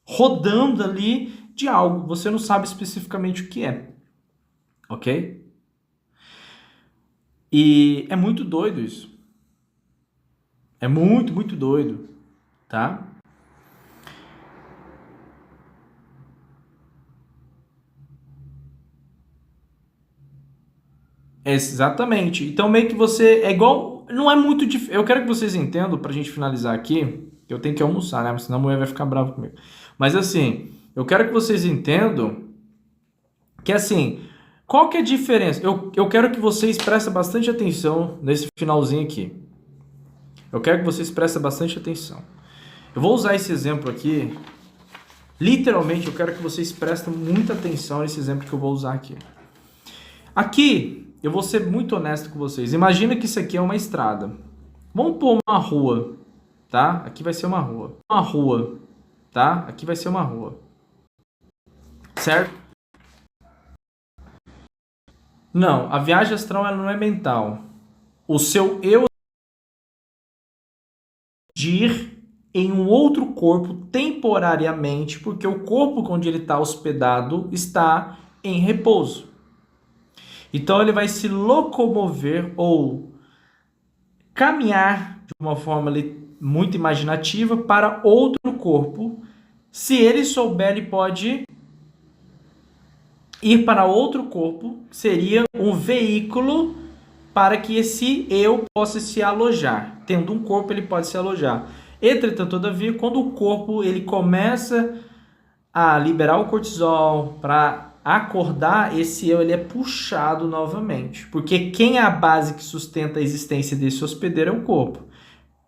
rodando ali de algo. Você não sabe especificamente o que é. Ok? E é muito doido isso. É muito, muito doido. Tá? Exatamente. Então, meio que você é igual. Não é muito difícil. Eu quero que vocês entendam, pra gente finalizar aqui. Eu tenho que almoçar, né? Senão a mulher vai ficar brava comigo. Mas assim, eu quero que vocês entendam que assim, qual que é a diferença? Eu quero que vocês prestem bastante atenção nesse finalzinho aqui. Eu quero que vocês prestem bastante atenção. Eu vou usar esse exemplo aqui. Literalmente, eu quero que vocês prestem muita atenção nesse exemplo que eu vou usar aqui. Aqui, eu vou ser muito honesto com vocês. Imagina que isso aqui é uma estrada. Vamos pôr uma rua, tá? Aqui vai ser uma rua. Uma rua, tá? Aqui vai ser uma rua. Certo? Não, a viagem astral ela não é mental. O seu eu de ir em um outro corpo temporariamente, porque o corpo onde ele está hospedado está em repouso. Então ele vai se locomover ou caminhar de uma forma muito imaginativa para outro corpo. Se ele souber, ele pode ir para outro corpo, seria um veículo para que esse eu possa se alojar. Tendo um corpo, ele pode se alojar. Entretanto, todavia, quando o corpo ele começa a liberar o cortisol para acordar, esse eu ele é puxado novamente. Porque quem é a base que sustenta a existência desse hospedeiro é o corpo.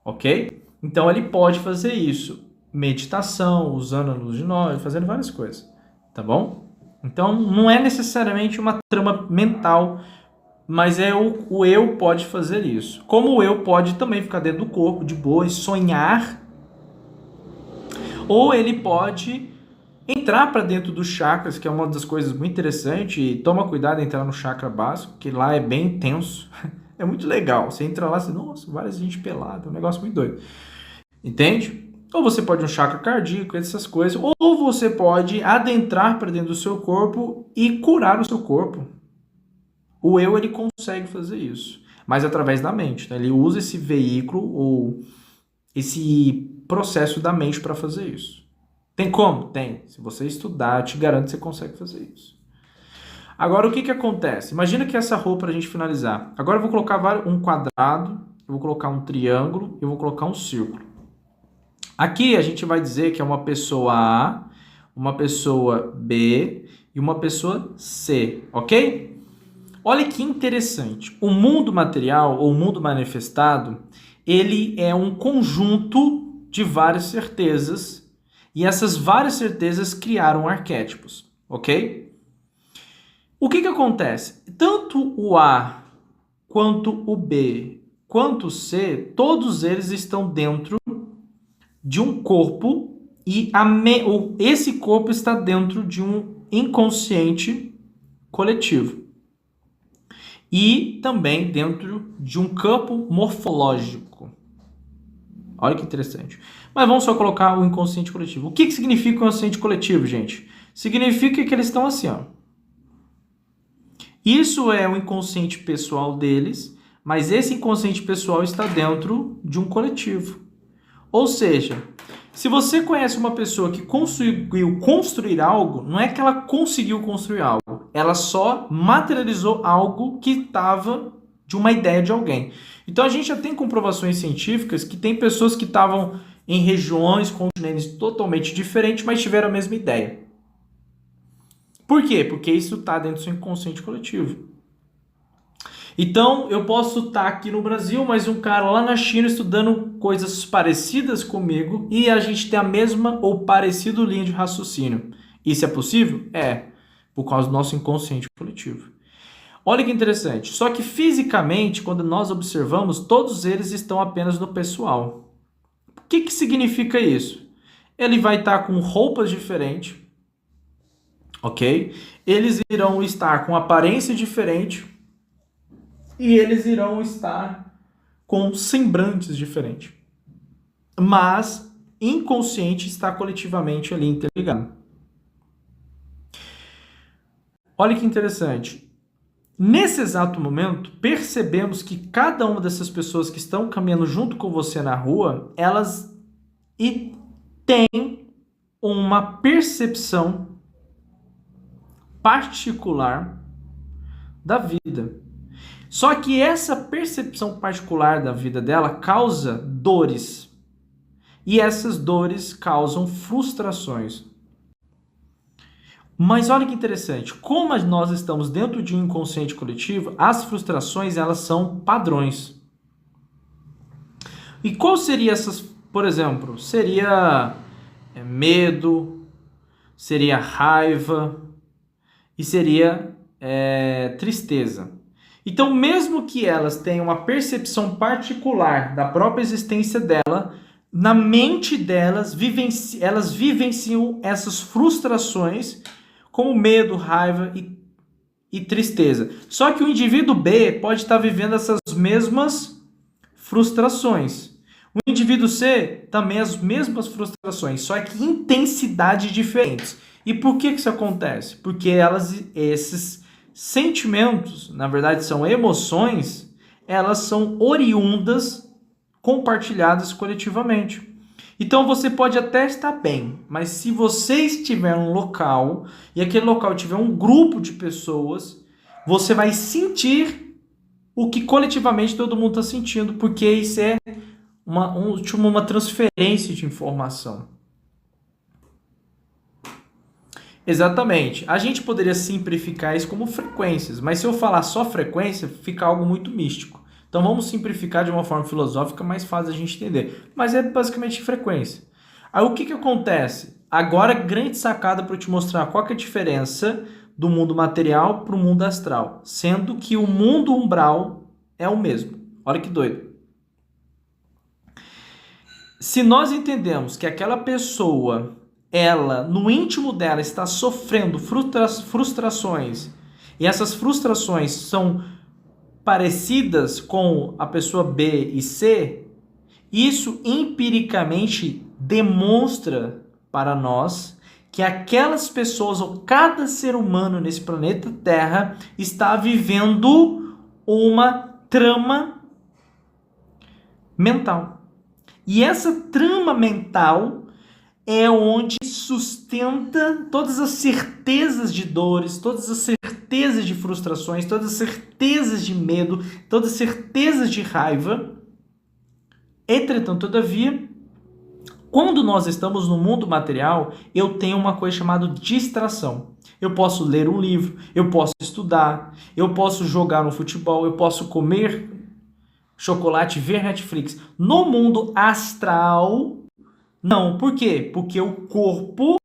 Ok? Então ele pode fazer isso. Meditação, usando a luz de nós, fazendo várias coisas. Tá bom? Então não é necessariamente uma trama mental, mas o eu pode fazer isso. Como o eu pode também ficar dentro do corpo, de boa, e sonhar. Ou ele pode entrar para dentro dos chakras, que é uma das coisas muito interessantes. E toma cuidado em entrar no chakra básico, que lá é bem intenso. É muito legal. Você entra lá e nossa, várias gente pelada. É um negócio muito doido. Entende? Ou você pode ir no chakra cardíaco, essas coisas. Ou você pode adentrar para dentro do seu corpo e curar o seu corpo. O eu, ele consegue fazer isso. Mas através da mente. Tá? Ele usa esse veículo ou esse processo da mente para fazer isso. Tem como? Tem. Se você estudar, eu te garanto que você consegue fazer isso. Agora, o que acontece? Imagina que essa roupa, para a gente finalizar. Agora eu vou colocar um quadrado, eu vou colocar um triângulo, eu vou colocar um círculo. Aqui a gente vai dizer que é uma pessoa A, uma pessoa B e uma pessoa C, ok? Olha que interessante. O mundo material ou o mundo manifestado, ele é um conjunto de várias certezas e essas várias certezas criaram arquétipos, ok? O que acontece? Tanto o A quanto o B quanto o C, todos eles estão dentro de um corpo e esse corpo está dentro de um inconsciente coletivo e também dentro de um campo morfológico. Olha que interessante. Mas vamos só colocar o inconsciente coletivo. O que significa o inconsciente coletivo, gente? Significa que eles estão assim, ó. Isso é o inconsciente pessoal deles, mas esse inconsciente pessoal está dentro de um coletivo. Ou seja, se você conhece uma pessoa que conseguiu construir algo, não é que ela conseguiu construir algo, ela só materializou algo que estava de uma ideia de alguém. Então a gente já tem comprovações científicas que tem pessoas que estavam em regiões, continentes totalmente diferentes, mas tiveram a mesma ideia. Por quê? Porque isso está dentro do seu inconsciente coletivo. Então, eu posso estar aqui no Brasil, mas um cara lá na China estudando coisas parecidas comigo e a gente tem a mesma ou parecido linha de raciocínio. Isso é possível? É. por causa do nosso inconsciente coletivo. Olha que interessante. Só que fisicamente, quando nós observamos, todos eles estão apenas no pessoal. O que significa isso? Ele vai estar com roupas diferentes, ok? Eles irão estar com aparência diferente e eles irão estar com semblantes diferentes. Mas inconsciente está coletivamente ali interligado. Olha que interessante. Nesse exato momento, percebemos que cada uma dessas pessoas que estão caminhando junto com você na rua, elas têm uma percepção particular da vida. Só que essa percepção particular da vida dela causa dores. E essas dores causam frustrações. Mas olha que interessante, como nós estamos dentro de um inconsciente coletivo, as frustrações, elas são padrões. E qual seria essas, por exemplo, seria medo, seria raiva e seria tristeza. Então, mesmo que elas tenham uma percepção particular da própria existência dela, na mente delas, elas vivenciam essas frustrações como medo, raiva e tristeza. Só que o indivíduo B pode estar vivendo essas mesmas frustrações. O indivíduo C também as mesmas frustrações, só que intensidades diferentes. E por que isso acontece? Porque esses sentimentos, na verdade são emoções, elas são oriundas, compartilhadas coletivamente. Então você pode até estar bem, mas se você estiver em um local e aquele local tiver um grupo de pessoas, você vai sentir o que coletivamente todo mundo está sentindo, porque isso é uma transferência de informação. Exatamente. A gente poderia simplificar isso como frequências, mas se eu falar só frequência, fica algo muito místico. Então vamos simplificar de uma forma filosófica mais fácil a gente entender. Mas é basicamente frequência. Aí o que acontece? Agora, grande sacada para eu te mostrar qual que é a diferença do mundo material para o mundo astral. Sendo que o mundo umbral é o mesmo. Olha que doido. Se nós entendemos que aquela pessoa, ela, no íntimo dela, está sofrendo frustrações, e essas frustrações são parecidas com a pessoa B e C, isso empiricamente demonstra para nós que aquelas pessoas, ou cada ser humano nesse planeta Terra, está vivendo uma trama mental. E essa trama mental é onde sustenta todas as certezas de dores, todas as certezas de frustrações, todas as certezas de medo, todas as certezas de raiva. Entretanto, todavia, quando nós estamos no mundo material, eu tenho uma coisa chamada distração. Eu posso ler um livro, eu posso estudar, eu posso jogar no futebol, eu posso comer chocolate, ver Netflix. No mundo astral, não. Por quê? Porque o corpo,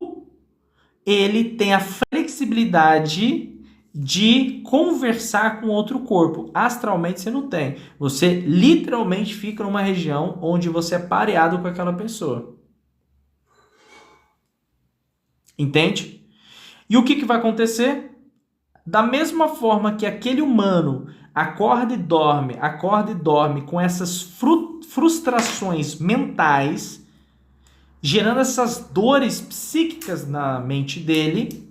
ele tem a flexibilidade de conversar com outro corpo. Astralmente você não tem. Você literalmente fica numa região onde você é pareado com aquela pessoa. Entende? E o que vai acontecer? Da mesma forma que aquele humano acorda e dorme com essas frustrações mentais, gerando essas dores psíquicas na mente dele,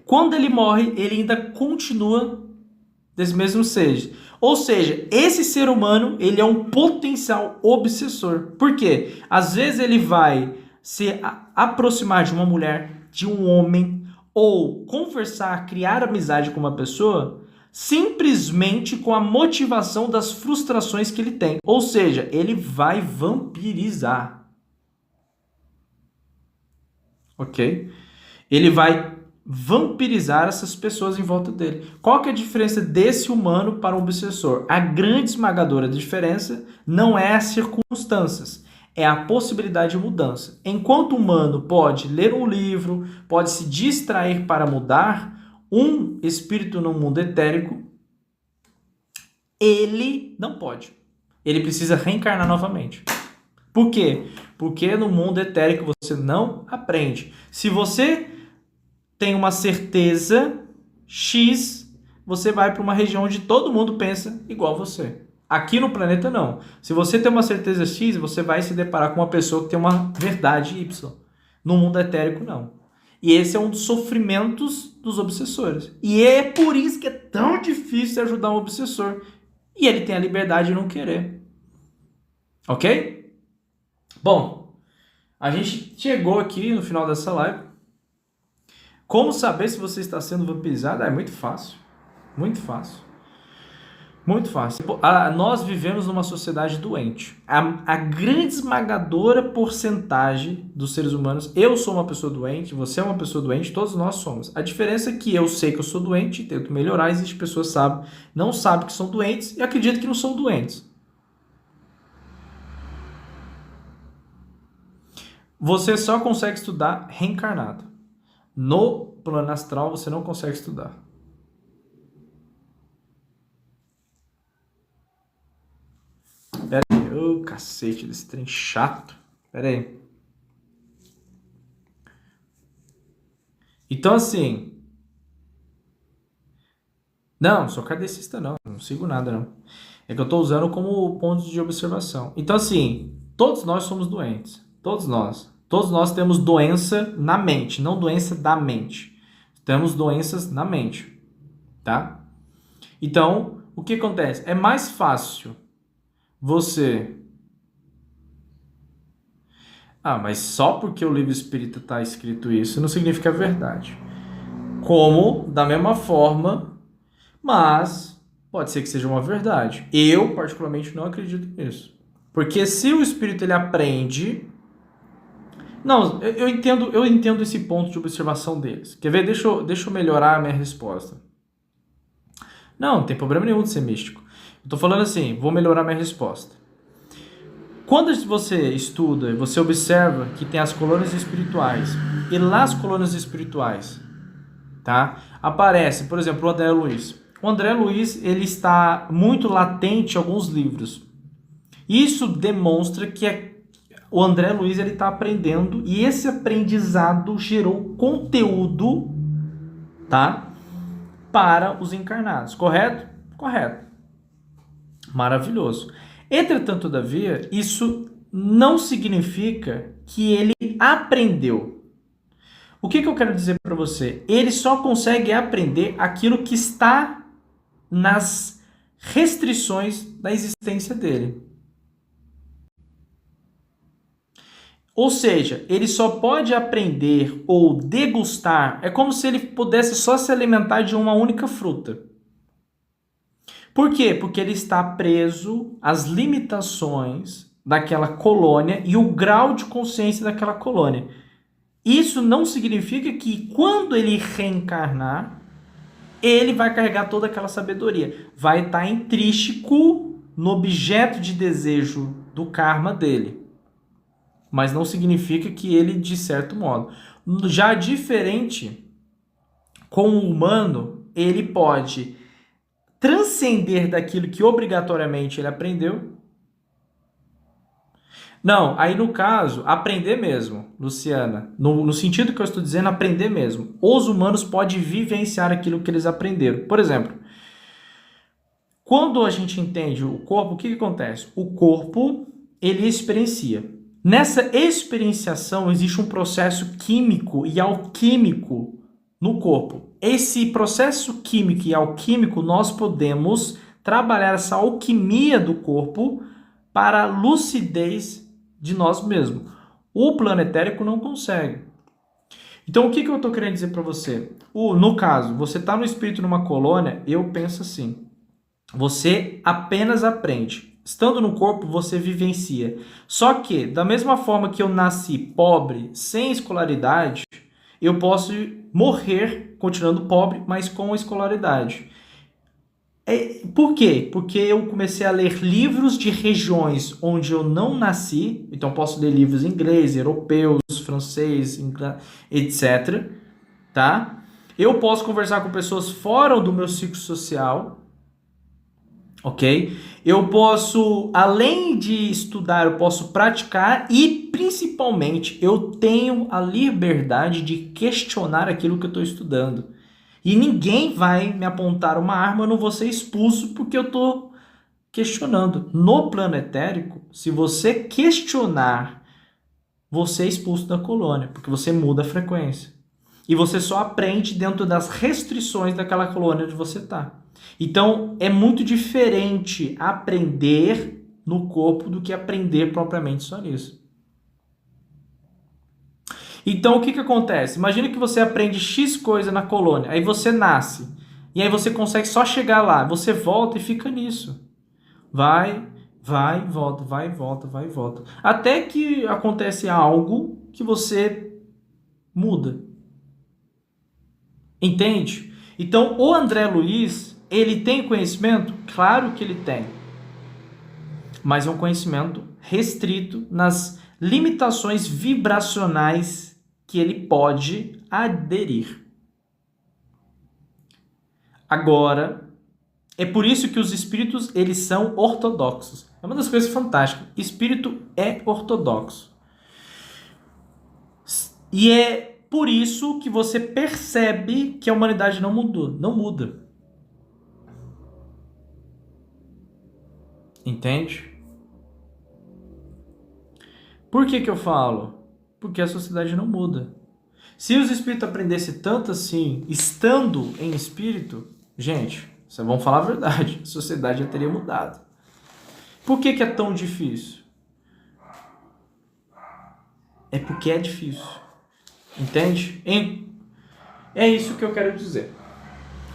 quando ele morre, ele ainda continua desse mesmo seja. Ou seja, esse ser humano, ele é um potencial obsessor. Por quê? Às vezes ele vai se aproximar de uma mulher, de um homem, ou conversar, criar amizade com uma pessoa, simplesmente com a motivação das frustrações que ele tem. Ou seja, ele vai vampirizar. Ok? Ele vai vampirizar essas pessoas em volta dele. Qual que é a diferença desse humano para um obsessor? A grande esmagadora diferença não é as circunstâncias, é a possibilidade de mudança. Enquanto o humano pode ler um livro, pode se distrair para mudar, um espírito no mundo etérico, ele não pode. Ele precisa reencarnar novamente. Por quê? Porque no mundo etérico você não aprende. Se você tem uma certeza X, você vai para uma região onde todo mundo pensa igual você. Aqui no planeta não. Se você tem uma certeza X, você vai se deparar com uma pessoa que tem uma verdade Y. No mundo etérico não. E esse é um dos sofrimentos dos obsessores. E é por isso que é tão difícil ajudar um obsessor. E ele tem a liberdade de não querer. Ok? Bom, a gente chegou aqui no final dessa live. Como saber se você está sendo vampirizado? É muito fácil. Muito fácil. Muito fácil. Nós vivemos numa sociedade doente. A grande esmagadora porcentagem dos seres humanos, eu sou uma pessoa doente, você é uma pessoa doente, todos nós somos. A diferença é que eu sei que eu sou doente, tento melhorar, existem pessoas que não sabem que são doentes e acreditam que não são doentes. Você só consegue estudar reencarnado. No plano astral você não consegue estudar. Pera aí, ô cacete desse trem chato. Pera aí. Então assim... Não sou kardecista não sigo nada não. É que eu tô usando como ponto de observação. Então assim, todos nós somos doentes. Todos nós. Todos nós temos doença na mente, não doença da mente. Temos doenças na mente, tá? Então, o que acontece? É mais fácil você... mas só porque o livro espírita está escrito isso não significa verdade. Como, da mesma forma, mas pode ser que seja uma verdade. Eu, particularmente, não acredito nisso. Porque se o espírito ele aprende... Não, eu entendo esse ponto de observação deles. Quer ver? Deixa eu melhorar a minha resposta. Não tem problema nenhum de ser místico. Eu tô falando assim, vou melhorar minha resposta. Quando você estuda, você observa que tem as colônias espirituais. E lá as colônias espirituais, tá? Aparece, por exemplo, o André Luiz. O André Luiz, ele está muito latente em alguns livros. Isso demonstra que o André Luiz ele está aprendendo e esse aprendizado gerou conteúdo, tá? Para os encarnados, correto? Correto. Maravilhoso. Entretanto, todavia, isso não significa que ele aprendeu. O que eu quero dizer para você? Ele só consegue aprender aquilo que está nas restrições da existência dele. Ou seja, ele só pode aprender ou degustar, é como se ele pudesse só se alimentar de uma única fruta. Por quê? Porque ele está preso às limitações daquela colônia e o grau de consciência daquela colônia. Isso não significa que quando ele reencarnar, ele vai carregar toda aquela sabedoria. Vai estar intrínseco no objeto de desejo do karma dele. Mas não significa que ele, de certo modo. Já diferente, com o humano, ele pode transcender daquilo que obrigatoriamente ele aprendeu. Não, aí no caso, aprender mesmo, Luciana. No sentido que eu estou dizendo, aprender mesmo. Os humanos podem vivenciar aquilo que eles aprenderam. Por exemplo, quando a gente entende o corpo, o que acontece? O corpo, ele experiencia. Nessa experienciação existe um processo químico e alquímico no corpo. Esse processo químico e alquímico, nós podemos trabalhar essa alquimia do corpo para a lucidez de nós mesmos. O plano etérico não consegue. Então, o que eu estou querendo dizer para você? No caso, você está no espírito numa colônia, eu penso assim, você apenas aprende. Estando no corpo, você vivencia. Só que, da mesma forma que eu nasci pobre, sem escolaridade, eu posso morrer continuando pobre, mas com escolaridade. Por quê? Porque eu comecei a ler livros de regiões onde eu não nasci, então posso ler livros em inglês, europeus, francês, etc. Tá? Eu posso conversar com pessoas fora do meu ciclo social, ok? Eu posso, além de estudar, eu posso praticar e, principalmente, eu tenho a liberdade de questionar aquilo que eu estou estudando. E ninguém vai me apontar uma arma, eu não vou ser expulso porque eu estou questionando. No plano etérico, se você questionar, você é expulso da colônia, porque você muda a frequência. E você só aprende dentro das restrições daquela colônia onde você está. Então, é muito diferente aprender no corpo do que aprender propriamente só nisso. Então, o que acontece? Imagina que você aprende X coisa na colônia, aí você nasce, e aí você consegue só chegar lá, você volta e fica nisso. Vai, volta, vai, volta, vai, volta. Até que acontece algo que você muda. Entende? Então, o André Luiz, ele tem conhecimento? Claro que ele tem. Mas é um conhecimento restrito nas limitações vibracionais que ele pode aderir. Agora, é por isso que os espíritos, eles são ortodoxos. É uma das coisas fantásticas. Espírito é ortodoxo. E é por isso que você percebe que a humanidade não mudou, não muda. Entende? Por que eu falo? Porque a sociedade não muda. Se os espíritos aprendessem tanto assim, estando em espírito, gente, vocês vão falar a verdade, a sociedade já teria mudado. Por que é tão difícil? É porque é difícil. Entende? É isso que eu quero dizer.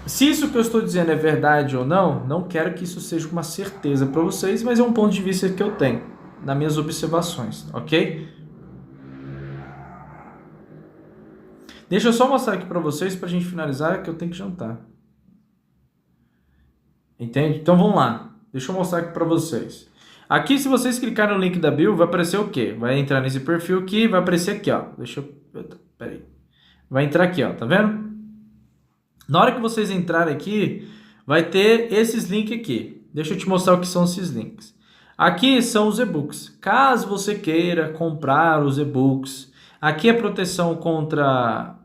Se isso que eu estou dizendo é verdade ou não, não quero que isso seja uma certeza para vocês, mas é um ponto de vista que eu tenho, nas minhas observações, ok? Deixa eu só mostrar aqui para vocês, para a gente finalizar, que eu tenho que jantar. Entende? Então vamos lá. Deixa eu mostrar aqui para vocês. Aqui, se vocês clicarem no link da bio, vai aparecer o quê? Vai entrar nesse perfil aqui, vai aparecer aqui, ó. Deixa eu... Peraí. Vai entrar aqui, ó. Tá vendo? Na hora que vocês entrarem aqui, vai ter esses links aqui. Deixa eu te mostrar o que são esses links. Aqui são os e-books. Caso você queira comprar os e-books, aqui é proteção contra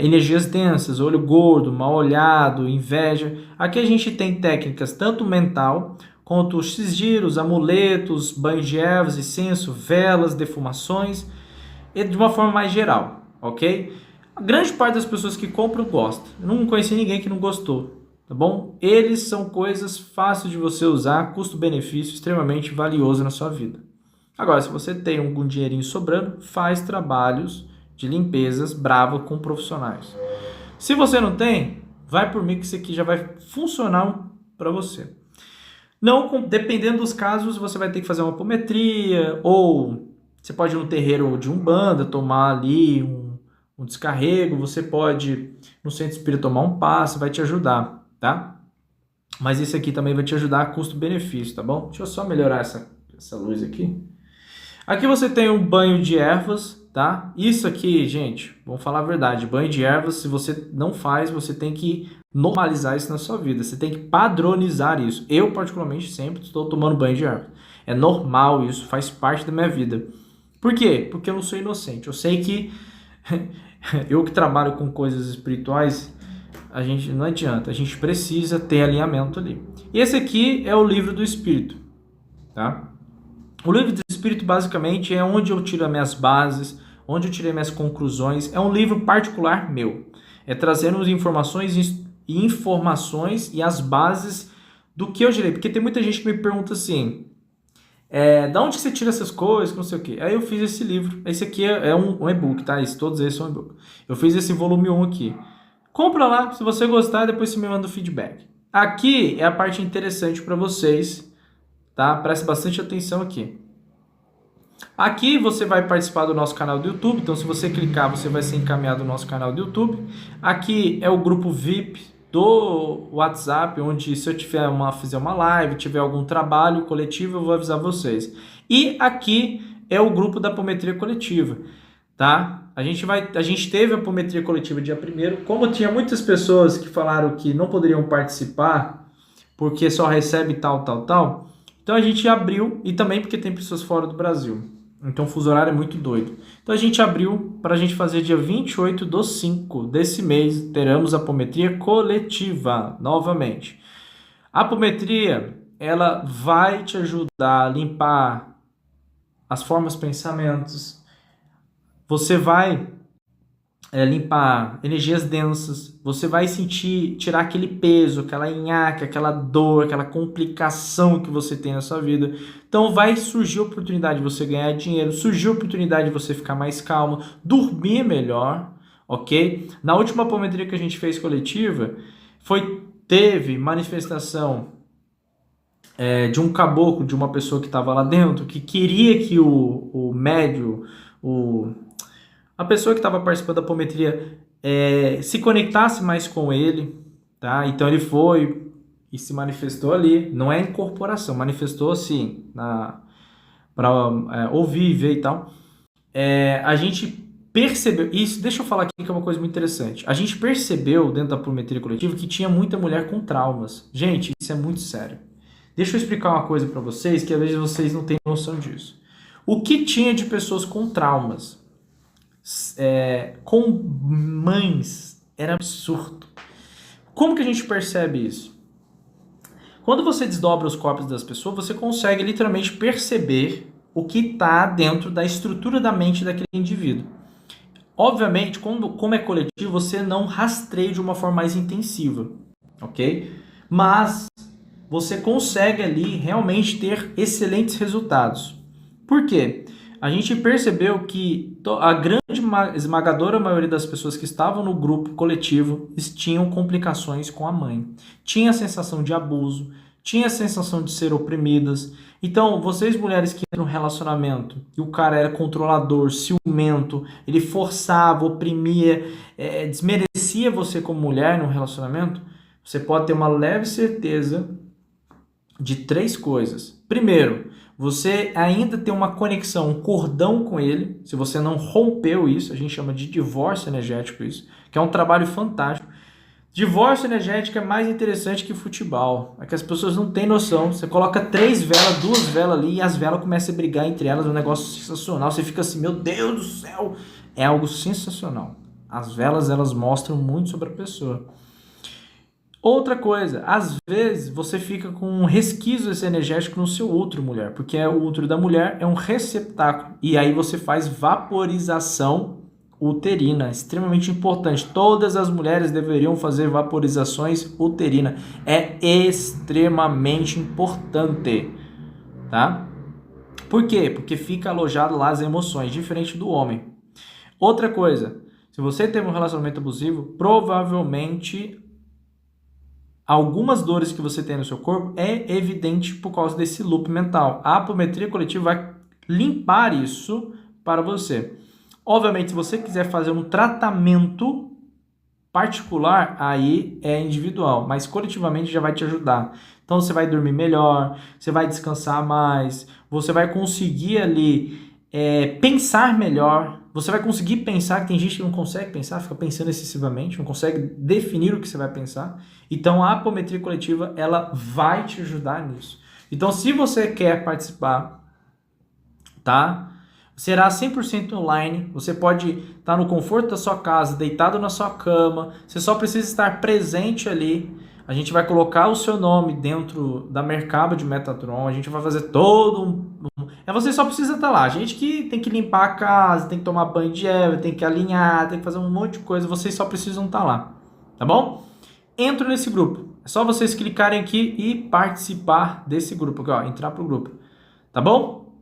energias densas, olho gordo, mal olhado, inveja. Aqui a gente tem técnicas tanto mental quanto os sigiros, amuletos, banhos de ervas, incenso, velas, defumações, e de uma forma mais geral, ok? A grande parte das pessoas que compram gosta. Eu não conheci ninguém que não gostou, tá bom? Eles são coisas fáceis de você usar, custo-benefício extremamente valioso na sua vida. Agora, se você tem algum dinheirinho sobrando, faz trabalhos de limpezas brava com profissionais. Se você não tem, vai por mim que isso aqui já vai funcionar para você. Não, dependendo dos casos, você vai ter que fazer uma apometria, ou você pode ir no terreiro de Umbanda, tomar ali um descarrego, você pode no centro espírita tomar um passe, vai te ajudar, tá? Mas isso aqui também vai te ajudar a custo-benefício, tá bom? Deixa eu só melhorar essa luz aqui. Aqui você tem um banho de ervas, tá? Isso aqui, gente, vamos falar a verdade, banho de ervas, se você não faz, você tem que normalizar isso na sua vida, você tem que padronizar isso. Eu, particularmente, sempre estou tomando banho de ervas. É normal isso, faz parte da minha vida. Por quê? Porque eu não sou inocente. Eu sei que eu que trabalho com coisas espirituais, a gente não adianta, a gente precisa ter alinhamento ali. E esse aqui é o livro do Espírito, tá? O livro do Espírito, basicamente, é onde eu tiro as minhas bases, onde eu tirei minhas conclusões. É um livro particular meu. É trazendo informações e as bases do que eu direi. Porque tem muita gente que me pergunta assim, da onde você tira essas coisas, não sei o quê. Aí eu fiz esse livro. Esse aqui é um e-book, tá? Todos esses são e-book. Eu fiz esse volume 1 aqui. Compra lá, se você gostar, depois você me manda o feedback. Aqui é a parte interessante para vocês, tá? Preste bastante atenção aqui. Aqui você vai participar do nosso canal do YouTube, então se você clicar, você vai ser encaminhado no nosso canal do YouTube. Aqui é o grupo VIP, do WhatsApp, onde se eu fizer uma live, tiver algum trabalho coletivo, eu vou avisar vocês. E aqui é o grupo da apometria coletiva, tá? A gente teve a apometria coletiva dia 1º, como tinha muitas pessoas que falaram que não poderiam participar porque só recebe tal, então a gente abriu, e também porque tem pessoas fora do Brasil. Então o fuso horário é muito doido. Então a gente abriu para a gente fazer dia 28/5 desse mês, teremos a apometria coletiva novamente. A apometria, ela vai te ajudar a limpar as formas, pensamentos. Você vai limpar energias densas, você vai sentir, tirar aquele peso, aquela nhaca, aquela dor, aquela complicação que você tem na sua vida. Então vai surgir a oportunidade de você ganhar dinheiro, surgir a oportunidade de você ficar mais calmo, dormir melhor, ok? Na última apometria que a gente fez coletiva, teve manifestação de um caboclo, de uma pessoa que estava lá dentro, que queria que o médio, a pessoa que estava participando da apometria se conectasse mais com ele, tá? Então ele foi e se manifestou ali, não é incorporação, manifestou assim, para ouvir, ver e tal. A gente percebeu, isso, deixa eu falar aqui que é uma coisa muito interessante, a gente percebeu dentro da apometria coletiva que tinha muita mulher com traumas. Gente, isso é muito sério. Deixa eu explicar uma coisa para vocês, que às vezes vocês não têm noção disso. O que tinha de pessoas com traumas? Com mães, era absurdo. Como que a gente percebe isso? Quando você desdobra os corpos das pessoas, você consegue literalmente perceber o que está dentro da estrutura da mente daquele indivíduo. Obviamente, como é coletivo, você não rastreia de uma forma mais intensiva, ok? Mas você consegue ali realmente ter excelentes resultados. Por quê? A gente percebeu que a grande esmagadora maioria das pessoas que estavam no grupo coletivo tinham complicações com a mãe. Tinha a sensação de abuso, tinha a sensação de ser oprimidas. Então, vocês mulheres que entram no relacionamento e o cara era controlador, ciumento, ele forçava, oprimia, desmerecia você como mulher no relacionamento, você pode ter uma leve certeza de 3 coisas. Primeiro, você ainda tem uma conexão, um cordão com ele. Se você não rompeu isso, a gente chama de divórcio energético isso, que é um trabalho fantástico. Divórcio energético é mais interessante que futebol. É que as pessoas não têm noção. Você coloca 3 velas, 2 velas ali e as velas começam a brigar entre elas. É um negócio sensacional. Você fica assim, meu Deus do céu. É algo sensacional. As velas, elas mostram muito sobre a pessoa. Outra coisa, às vezes você fica com um resquício energético no seu útero, mulher, porque o útero da mulher é um receptáculo e aí você faz vaporização uterina, extremamente importante. Todas as mulheres deveriam fazer vaporizações uterina, é extremamente importante, tá? Por quê? Porque fica alojado lá as emoções, diferente do homem. Outra coisa, se você teve um relacionamento abusivo, provavelmente algumas dores que você tem no seu corpo é evidente por causa desse loop mental. A apometria coletiva vai limpar isso para você. Obviamente, se você quiser fazer um tratamento particular, aí é individual, mas coletivamente já vai te ajudar. Então você vai dormir melhor, você vai descansar mais, você vai conseguir ali pensar melhor, você vai conseguir pensar, que tem gente que não consegue pensar, fica pensando excessivamente, não consegue definir o que você vai pensar. Então a apometria coletiva, ela vai te ajudar nisso. Então se você quer participar, tá? Será 100% online, você pode estar no conforto da sua casa, deitado na sua cama, você só precisa estar presente ali. A gente vai colocar o seu nome dentro da Merkaba de Metatron, a gente vai fazer todo você só precisa estar lá. A gente que tem que limpar a casa, tem que tomar banho de erva, tem que alinhar, tem que fazer um monte de coisa, vocês só precisam estar lá, tá bom? Entra nesse grupo, é só vocês clicarem aqui e participar desse grupo aqui, ó, entrar pro grupo, tá bom?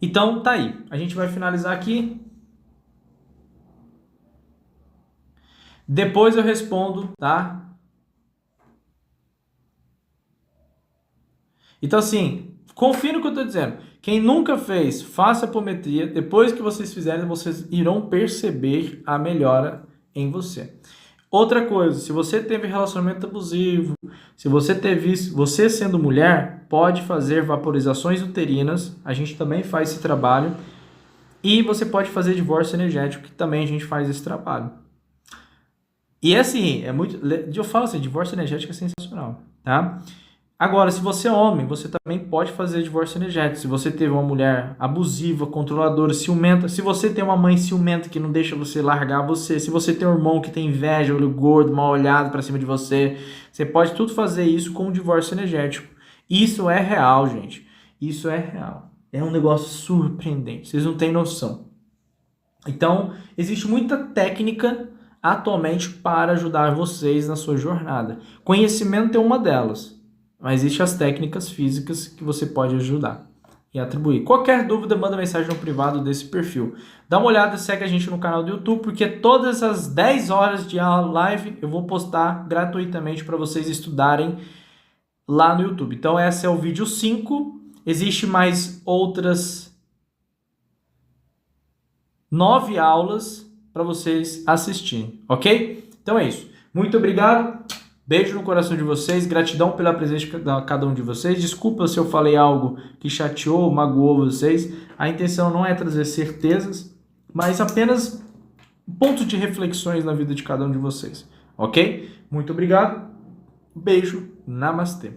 Então tá aí, a gente vai finalizar aqui. Depois eu respondo, tá? Então assim, confia no que eu estou dizendo. Quem nunca fez, faça apometria. Depois que vocês fizerem, vocês irão perceber a melhora em você. Outra coisa, se você teve relacionamento abusivo, se você teve isso, você sendo mulher, pode fazer vaporizações uterinas, a gente também faz esse trabalho, e você pode fazer divórcio energético, que também a gente faz esse trabalho. E assim, eu falo assim, divórcio energético é sensacional, tá? Agora, se você é homem, você também pode fazer divórcio energético. Se você teve uma mulher abusiva, controladora, ciumenta, se você tem uma mãe ciumenta que não deixa você largar você, se você tem um irmão que tem inveja, olho gordo, mal olhado pra cima de você, você pode tudo fazer isso com o divórcio energético. Isso é real, gente. Isso é real. É um negócio surpreendente. Vocês não têm noção. Então, existe muita técnica atualmente para ajudar vocês na sua jornada. Conhecimento é uma delas. Mas existem as técnicas físicas que você pode ajudar e atribuir. Qualquer dúvida, manda mensagem no privado desse perfil. Dá uma olhada, segue a gente no canal do YouTube, porque todas as 10 horas de live eu vou postar gratuitamente para vocês estudarem lá no YouTube. Então esse é o vídeo 5. Existe mais outras 9 aulas para vocês assistirem, ok? Então é isso. Muito obrigado. Beijo no coração de vocês, gratidão pela presença de cada um de vocês. Desculpa se eu falei algo que chateou, magoou vocês. A intenção não é trazer certezas, mas apenas pontos de reflexões na vida de cada um de vocês, ok? Muito obrigado, beijo, namastê.